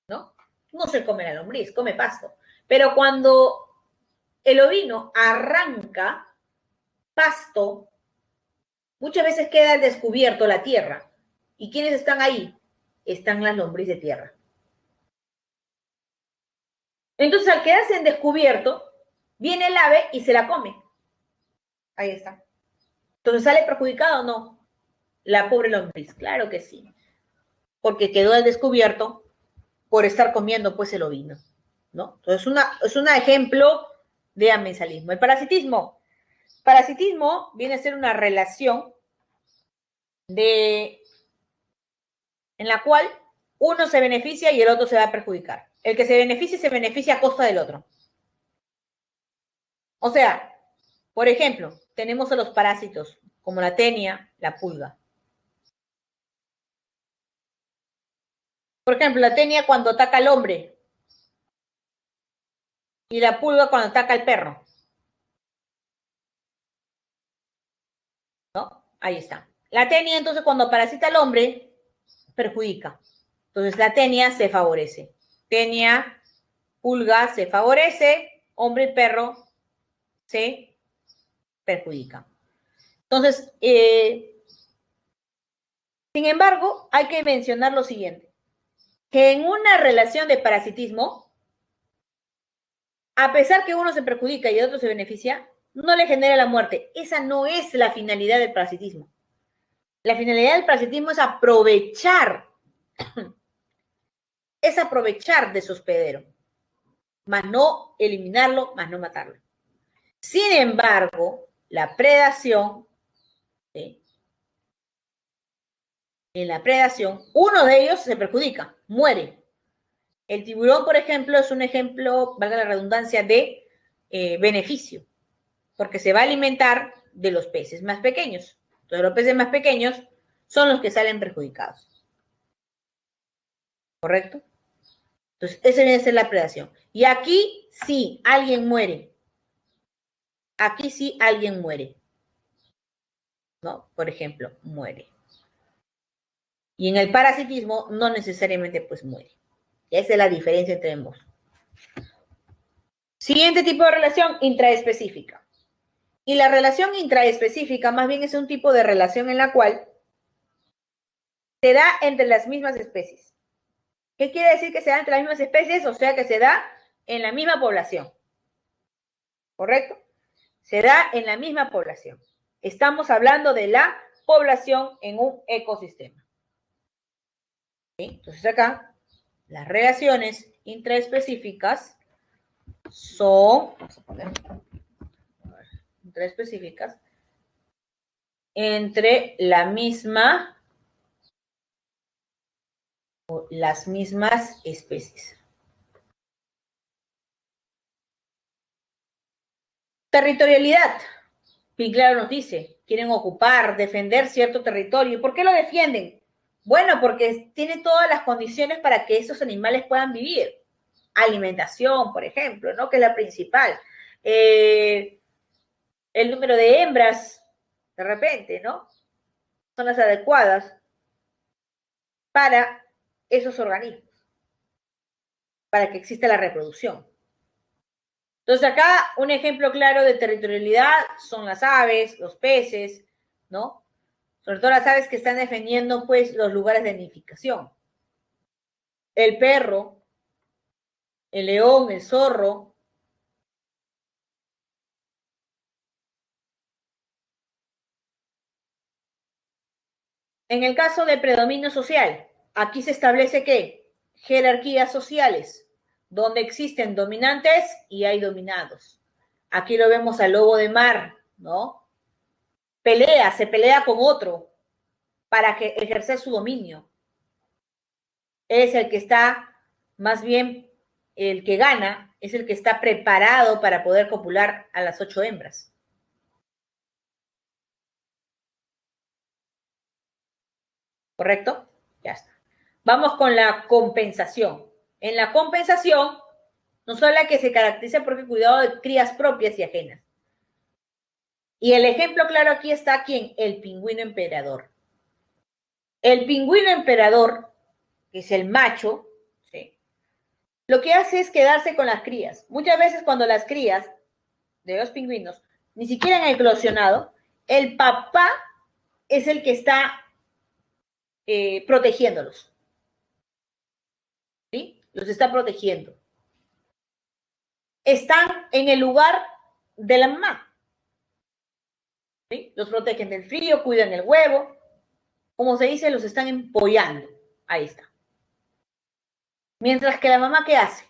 Speaker 1: ¿no? No se come la lombriz, come pasto. Pero cuando el ovino arranca pasto, muchas veces queda al descubierto la tierra. ¿Y quiénes están ahí? Están las lombrices de tierra. Entonces, al quedarse en descubierto, viene el ave y se la come. Ahí está. Entonces, ¿sale perjudicado o no? La pobre lombriz, claro que sí. Porque quedó al descubierto por estar comiendo, pues, el ovino, ¿no? Entonces, es un ejemplo de amensalismo. El parasitismo. Parasitismo viene a ser una relación en la cual uno se beneficia y el otro se va a perjudicar. El que se beneficia a costa del otro. O sea, por ejemplo, tenemos a los parásitos, como la tenia, la pulga. Por ejemplo, la tenia cuando ataca al hombre y la pulga cuando ataca al perro. ¿No? Ahí está. La tenia, entonces, cuando parasita al hombre, perjudica. Entonces, la tenia se favorece. Tenia, pulga se favorece, hombre y perro se perjudican. Entonces, sin embargo, hay que mencionar lo siguiente, que en una relación de parasitismo, a pesar que uno se perjudica y el otro se beneficia, no le genera la muerte. Esa no es la finalidad del parasitismo. La finalidad del parasitismo es aprovechar de su hospedero, más no eliminarlo, más no matarlo. Sin embargo, la predación, ¿sí? En la predación, uno de ellos se perjudica, muere. El tiburón, por ejemplo, es un ejemplo, valga la redundancia, de beneficio, porque se va a alimentar de los peces más pequeños. Entonces, los peces más pequeños son los que salen perjudicados. ¿Correcto? Entonces, esa viene a ser la predación. Y aquí sí, alguien muere. Aquí sí, alguien muere. ¿No? Por ejemplo, muere. Y en el parasitismo no necesariamente pues muere. Esa es la diferencia entre ambos. Siguiente tipo de relación, intraespecífica. Y la relación intraespecífica más bien es un tipo de relación en la cual se da entre las mismas especies. ¿Qué quiere decir que se da entre las mismas especies? O sea, que se da en la misma población. ¿Correcto? Se da en la misma población. Estamos hablando de la población en un ecosistema. ¿Sí? Entonces acá, las relaciones intraespecíficas son, vamos a poner, intraespecíficas, entre la misma o las mismas especies. Territorialidad. Bien claro nos dice, quieren ocupar, defender cierto territorio. ¿Y por qué lo defienden? Bueno, porque tiene todas las condiciones para que esos animales puedan vivir. Alimentación, por ejemplo, ¿no? Que es la principal. El número de hembras, de repente, ¿no? Son las adecuadas para esos organismos, para que exista la reproducción. Entonces acá un ejemplo claro de territorialidad son las aves, los peces, ¿no? Sobre todo las aves que están defendiendo, pues, los lugares de nidificación. El perro, el león, el zorro. En el caso de predominio social, aquí se establece que jerarquías sociales, donde existen dominantes y hay dominados. Aquí lo vemos al lobo de mar, ¿no? Se pelea con otro para ejercer su dominio. Es el que está, más bien, el que gana, es el que está preparado para poder copular a las 8 hembras. ¿Correcto? Ya está. Vamos con la compensación. En la compensación, nos habla que se caracteriza por el cuidado de crías propias y ajenas. Y el ejemplo claro aquí está, ¿quién? El pingüino emperador. El pingüino emperador, que es el macho, ¿sí? Lo que hace es quedarse con las crías. Muchas veces cuando las crías de los pingüinos ni siquiera han eclosionado, el papá es el que está protegiéndolos. ¿Sí? Los está protegiendo. Están en el lugar de la mamá. ¿Sí? Los protegen del frío, cuidan el huevo. Como se dice, los están empollando. Ahí está. Mientras que la mamá, ¿qué hace?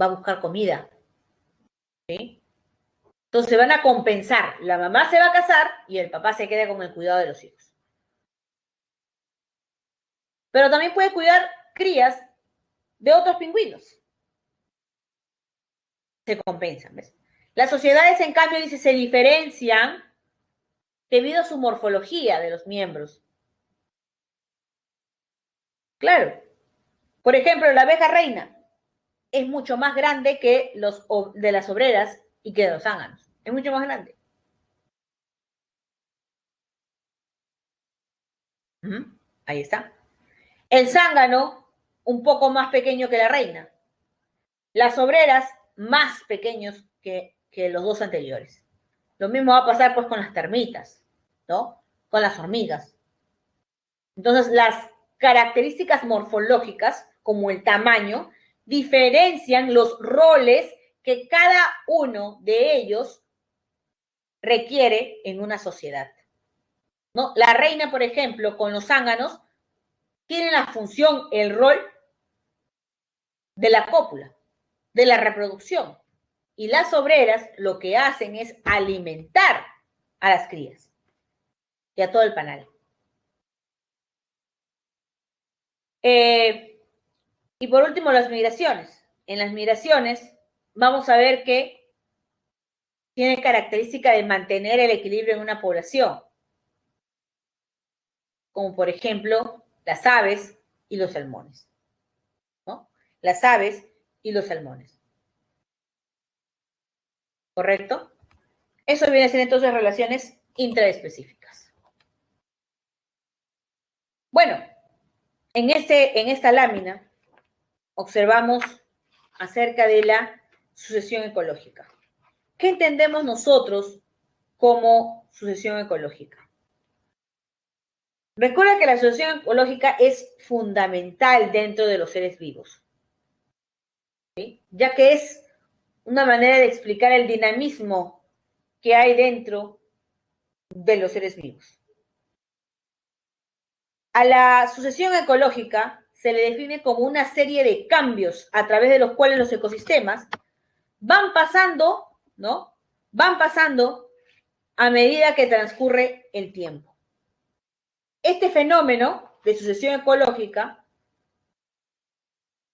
Speaker 1: Va a buscar comida. ¿Sí? Entonces se van a compensar. La mamá se va a casar y el papá se queda con el cuidado de los hijos. Pero también puede cuidar crías de otros pingüinos. Se compensan, ¿ves? Las sociedades, en cambio, dice, se diferencian debido a su morfología de los miembros. Claro. Por ejemplo, la abeja reina es mucho más grande que los de las obreras y que de los zánganos. Es mucho más grande. Ahí está. El zángano, un poco más pequeño que la reina. Las obreras, más pequeños que los dos anteriores. Lo mismo va a pasar pues con las termitas, ¿no? Con las hormigas. Entonces, las características morfológicas, como el tamaño, diferencian los roles que cada uno de ellos requiere en una sociedad. ¿No? La reina, por ejemplo, con los zánganos, tiene la función, el rol de la cópula, de la reproducción. Y las obreras lo que hacen es alimentar a las crías y a todo el panal. Y por último, las migraciones. En las migraciones vamos a ver que tiene característica de mantener el equilibrio en una población, como por ejemplo las aves y los salmones, ¿no? Las aves y los salmones. ¿Correcto? Eso viene a ser entonces relaciones intraespecíficas. Bueno, en esta lámina observamos acerca de la sucesión ecológica. ¿Qué entendemos nosotros como sucesión ecológica? Recuerda que la sucesión ecológica es fundamental dentro de los seres vivos, ¿sí? Ya que es una manera de explicar el dinamismo que hay dentro de los seres vivos. A la sucesión ecológica se le define como una serie de cambios a través de los cuales los ecosistemas van pasando, ¿no? Van pasando a medida que transcurre el tiempo. Este fenómeno de sucesión ecológica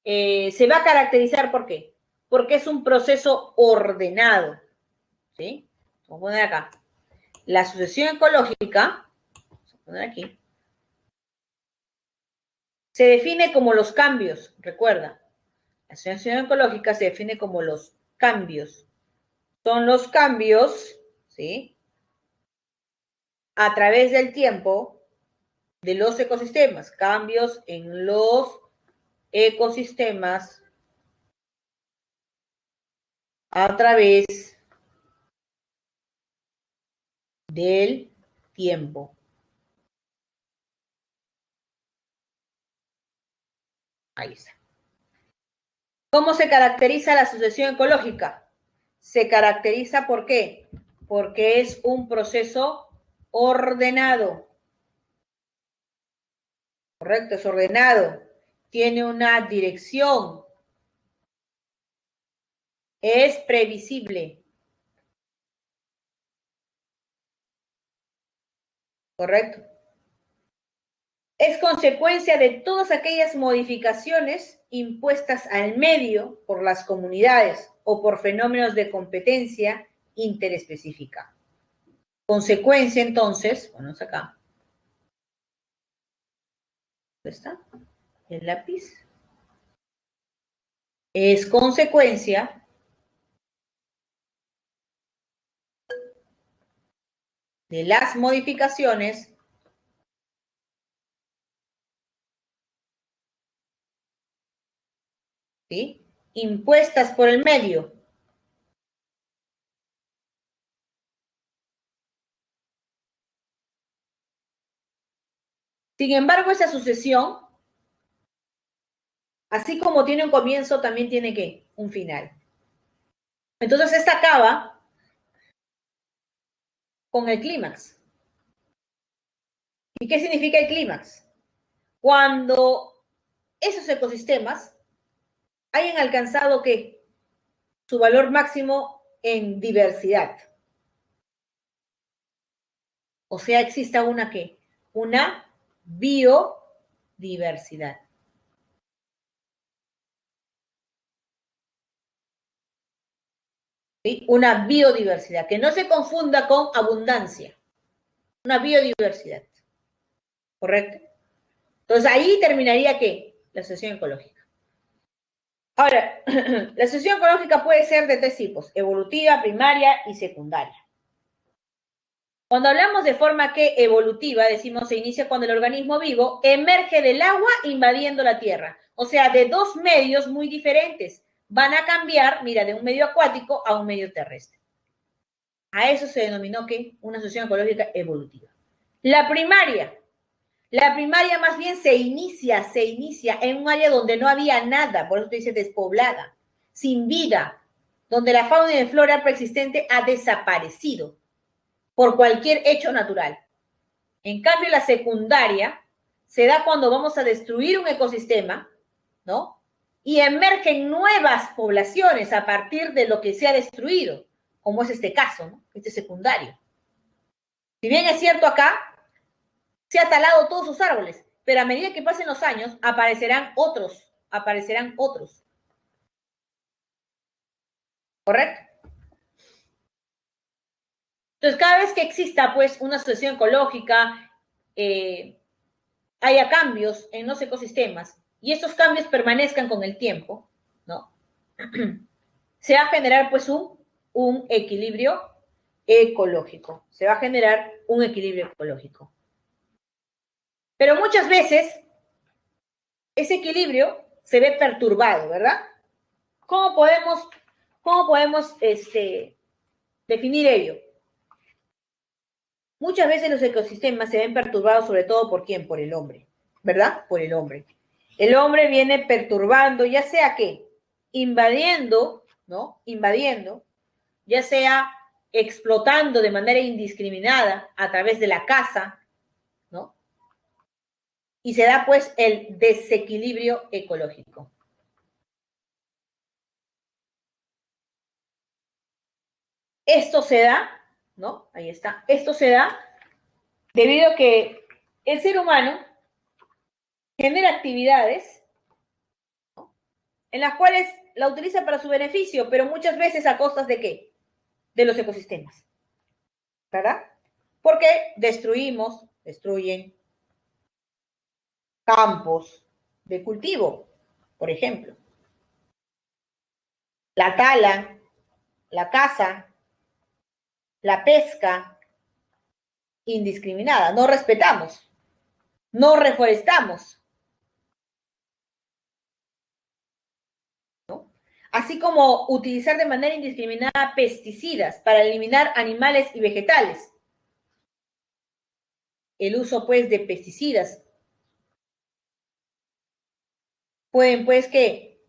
Speaker 1: se va a caracterizar ¿por qué? Porque es un proceso ordenado, ¿sí? Vamos a poner acá. La sucesión ecológica, vamos a poner aquí, se define como los cambios, recuerda. La sucesión ecológica se define como los cambios. Son los cambios, ¿sí? A través del tiempo de los ecosistemas, cambios en los ecosistemas a través del tiempo. Ahí está. ¿Cómo se caracteriza la sucesión ecológica? Se caracteriza ¿por qué? Porque es un proceso ordenado. Correcto, es ordenado. Tiene una dirección. Es previsible. Correcto. Es consecuencia de todas aquellas modificaciones impuestas al medio por las comunidades o por fenómenos de competencia interespecífica. Consecuencia, entonces, ponemos acá. ¿Dónde está? El lápiz. Es consecuencia de las modificaciones ¿sí? Impuestas por el medio. Sin embargo, esa sucesión, así como tiene un comienzo, también tiene ¿qué? Un final. Entonces, esta acaba con el clímax. ¿Y qué significa el clímax? Cuando esos ecosistemas hayan alcanzado ¿qué? Su valor máximo en diversidad. O sea, exista una ¿qué? Una biodiversidad. ¿Sí? Una biodiversidad, que no se confunda con abundancia. Una biodiversidad. ¿Correcto? Entonces ahí terminaría ¿qué? La sucesión ecológica. Ahora, la sucesión ecológica puede ser de tres tipos: evolutiva, primaria y secundaria. Cuando hablamos de forma que evolutiva, decimos se inicia cuando el organismo vivo emerge del agua invadiendo la tierra. O sea, de dos medios muy diferentes. Van a cambiar, mira, de un medio acuático a un medio terrestre. A eso se denominó ¿qué? Una sucesión ecológica evolutiva. La primaria más bien se inicia en un área donde no había nada, por eso te dice despoblada, sin vida, donde la fauna y la flora preexistente ha desaparecido por cualquier hecho natural. En cambio, la secundaria se da cuando vamos a destruir un ecosistema, ¿no? Y emergen nuevas poblaciones a partir de lo que se ha destruido, como es este caso, ¿no? Este secundario. Si bien es cierto acá, se ha talado todos sus árboles, pero a medida que pasen los años, aparecerán otros. ¿Correcto? Entonces, cada vez que exista, pues, una sucesión ecológica, haya cambios en los ecosistemas, y estos cambios permanezcan con el tiempo, ¿no? Se va a generar, pues, un equilibrio ecológico. Se va a generar un equilibrio ecológico. Pero muchas veces, ese equilibrio se ve perturbado, ¿verdad? ¿Cómo podemos definir ello? Muchas veces los ecosistemas se ven perturbados, sobre todo ¿por quién? Por el hombre, ¿verdad? Por el hombre. El hombre viene perturbando, ya sea que invadiendo, ¿no? Invadiendo, ya sea explotando de manera indiscriminada a través de la caza, ¿no? Y se da pues el desequilibrio ecológico. Esto se da, ¿no? Ahí está. Esto se da debido a que el ser humano genera actividades, ¿no? En las cuales la utiliza para su beneficio, pero muchas veces a costas de ¿qué? De los ecosistemas, ¿verdad? Porque destruyen campos de cultivo, por ejemplo. La tala, la caza, la pesca indiscriminada. No respetamos, no reforestamos, ¿no? Así como utilizar de manera indiscriminada pesticidas para eliminar animales y vegetales. el uso, pues, de pesticidas. Pueden, pues, que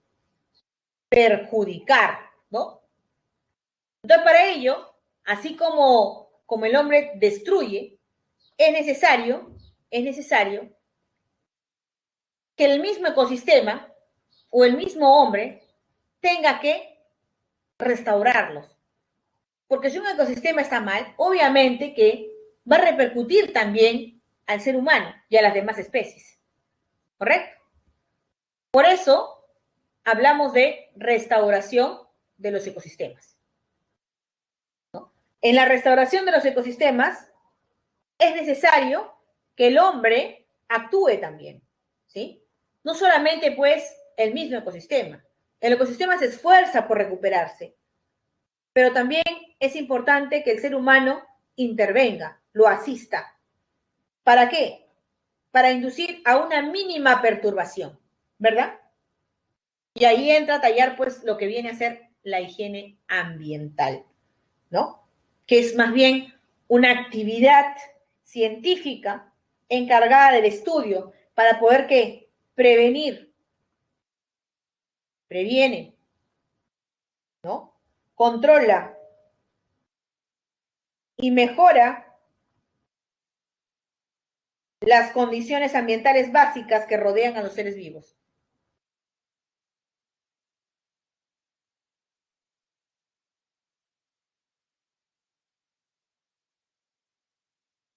Speaker 1: perjudicar, ¿no? Entonces, para ello, así como el hombre destruye, es necesario que el mismo ecosistema o el mismo hombre tenga que restaurarlos. Porque si un ecosistema está mal, obviamente que va a repercutir también al ser humano y a las demás especies. ¿Correcto? Por eso hablamos de restauración de los ecosistemas. ¿No? En la restauración de los ecosistemas es necesario que el hombre actúe también, ¿sí? No solamente, pues, el mismo ecosistema. El ecosistema se esfuerza por recuperarse, pero también es importante que el ser humano intervenga, lo asista. ¿Para qué? Para inducir a una mínima perturbación, ¿verdad? Y ahí entra a tallar, pues, lo que viene a ser la higiene ambiental, ¿no? Que es más bien una actividad científica encargada del estudio para poder ¿qué? Previene, ¿no? Controla y mejora las condiciones ambientales básicas que rodean a los seres vivos.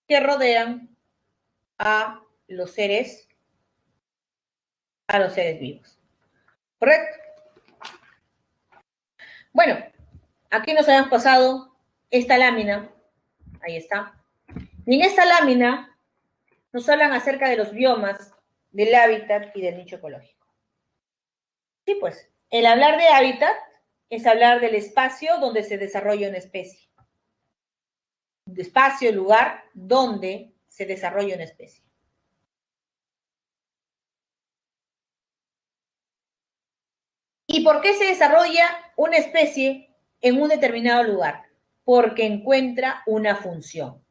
Speaker 1: Que rodean a los seres vivos. ¿Correcto? Bueno, aquí nos habíamos pasado esta lámina. Ahí está. Y en esta lámina nos hablan acerca de los biomas, del hábitat y del nicho ecológico. Sí, pues, el hablar de hábitat es hablar del espacio donde se desarrolla una especie. Espacio, lugar donde se desarrolla una especie. ¿Y por qué se desarrolla una especie en un determinado lugar? Porque encuentra una función.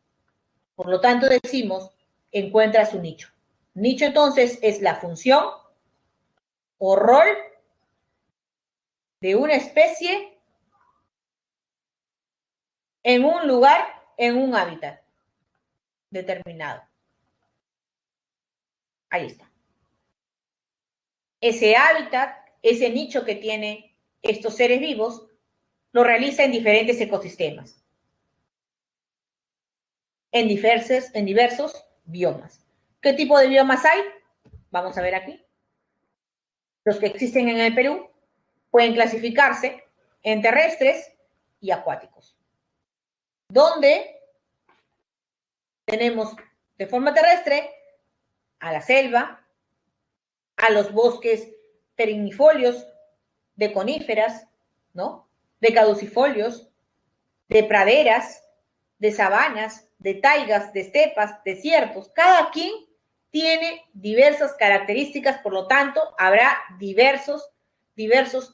Speaker 1: Por lo tanto, decimos, encuentra su nicho. Nicho, entonces, es la función o rol de una especie en un lugar, en un hábitat determinado. Ahí está. Ese hábitat, ese nicho que tiene estos seres vivos, lo realiza en diferentes ecosistemas, en diversos biomas. ¿Qué tipo de biomas hay? Vamos a ver aquí. Los que existen en el Perú pueden clasificarse en terrestres y acuáticos. Donde tenemos de forma terrestre a la selva, a los bosques perennifolios de coníferas, ¿no? De caducifolios, de praderas, de sabanas, de taigas, de estepas, desiertos. Cada quien tiene diversas características, por lo tanto, habrá diversos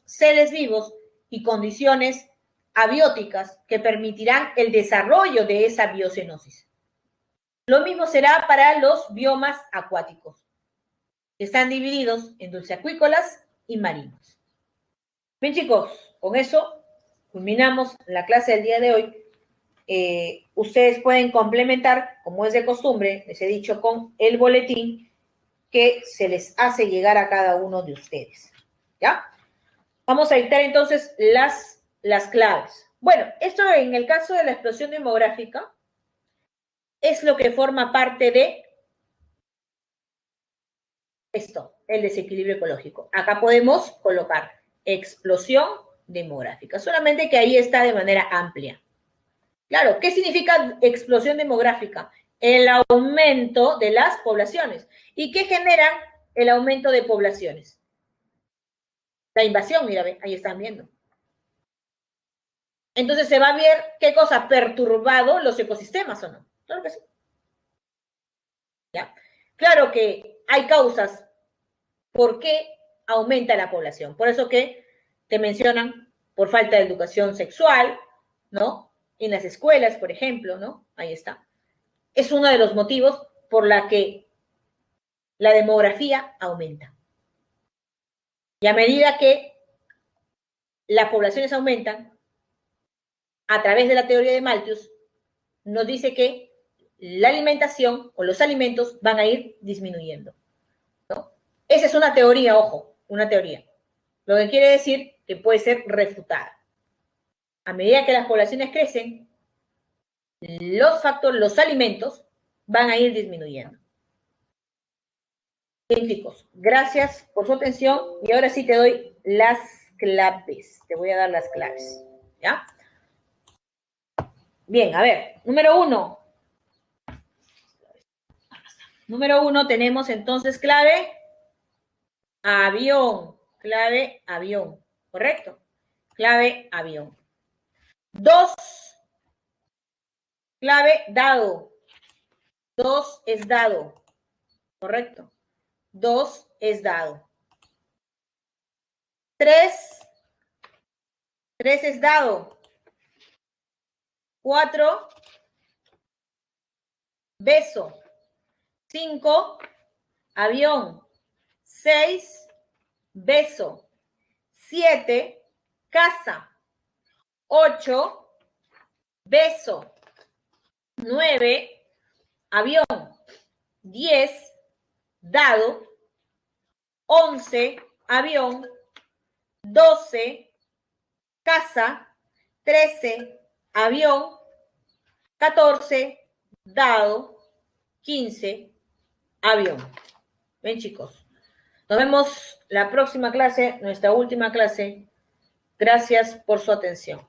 Speaker 1: seres vivos y condiciones abióticas que permitirán el desarrollo de esa biocenosis. Lo mismo será para los biomas acuáticos, que están divididos en dulceacuícolas y marinos. Bien, chicos, con eso culminamos la clase del día de hoy. Ustedes pueden complementar, como es de costumbre, les he dicho, con el boletín que se les hace llegar a cada uno de ustedes. ¿Ya? Vamos a dictar entonces las claves. Bueno, esto en el caso de la explosión demográfica es lo que forma parte de esto, el desequilibrio ecológico. Acá podemos colocar explosión demográfica, solamente que ahí está de manera amplia. Claro, ¿qué significa explosión demográfica? El aumento de las poblaciones. ¿Y qué genera el aumento de poblaciones? La invasión, mira, ahí están viendo. Entonces se va a ver qué cosa, perturbado los ecosistemas o no. Claro que sí. ¿Ya? Claro que hay causas por qué aumenta la población. Por eso que te mencionan por falta de educación sexual, ¿no? En las escuelas, por ejemplo, ¿no? Ahí está. Es uno de los motivos por la que la demografía aumenta. Y a medida que las poblaciones aumentan, a través de la teoría de Malthus, nos dice que la alimentación o los alimentos van a ir disminuyendo, ¿no? Esa es una teoría, ojo, una teoría. Lo que quiere decir que puede ser refutada. A medida que las poblaciones crecen, los alimentos van a ir disminuyendo. Bien, chicos, gracias por su atención y ahora sí te doy las claves. Te voy a dar las claves, ¿ya? Bien, a ver, número 1. Número 1 tenemos entonces clave avión. Clave avión, ¿correcto? Clave avión. 2, clave dado. 2 es dado, ¿correcto? 2 es dado. 3 es dado. 4, beso. 5, avión. 6, beso. 7, casa. 8, beso. 9, avión. 10, dado. 11, avión. 12, casa. 13, avión. 14, dado. 15, avión. Ven, chicos. Nos vemos la próxima clase, nuestra última clase. Gracias por su atención.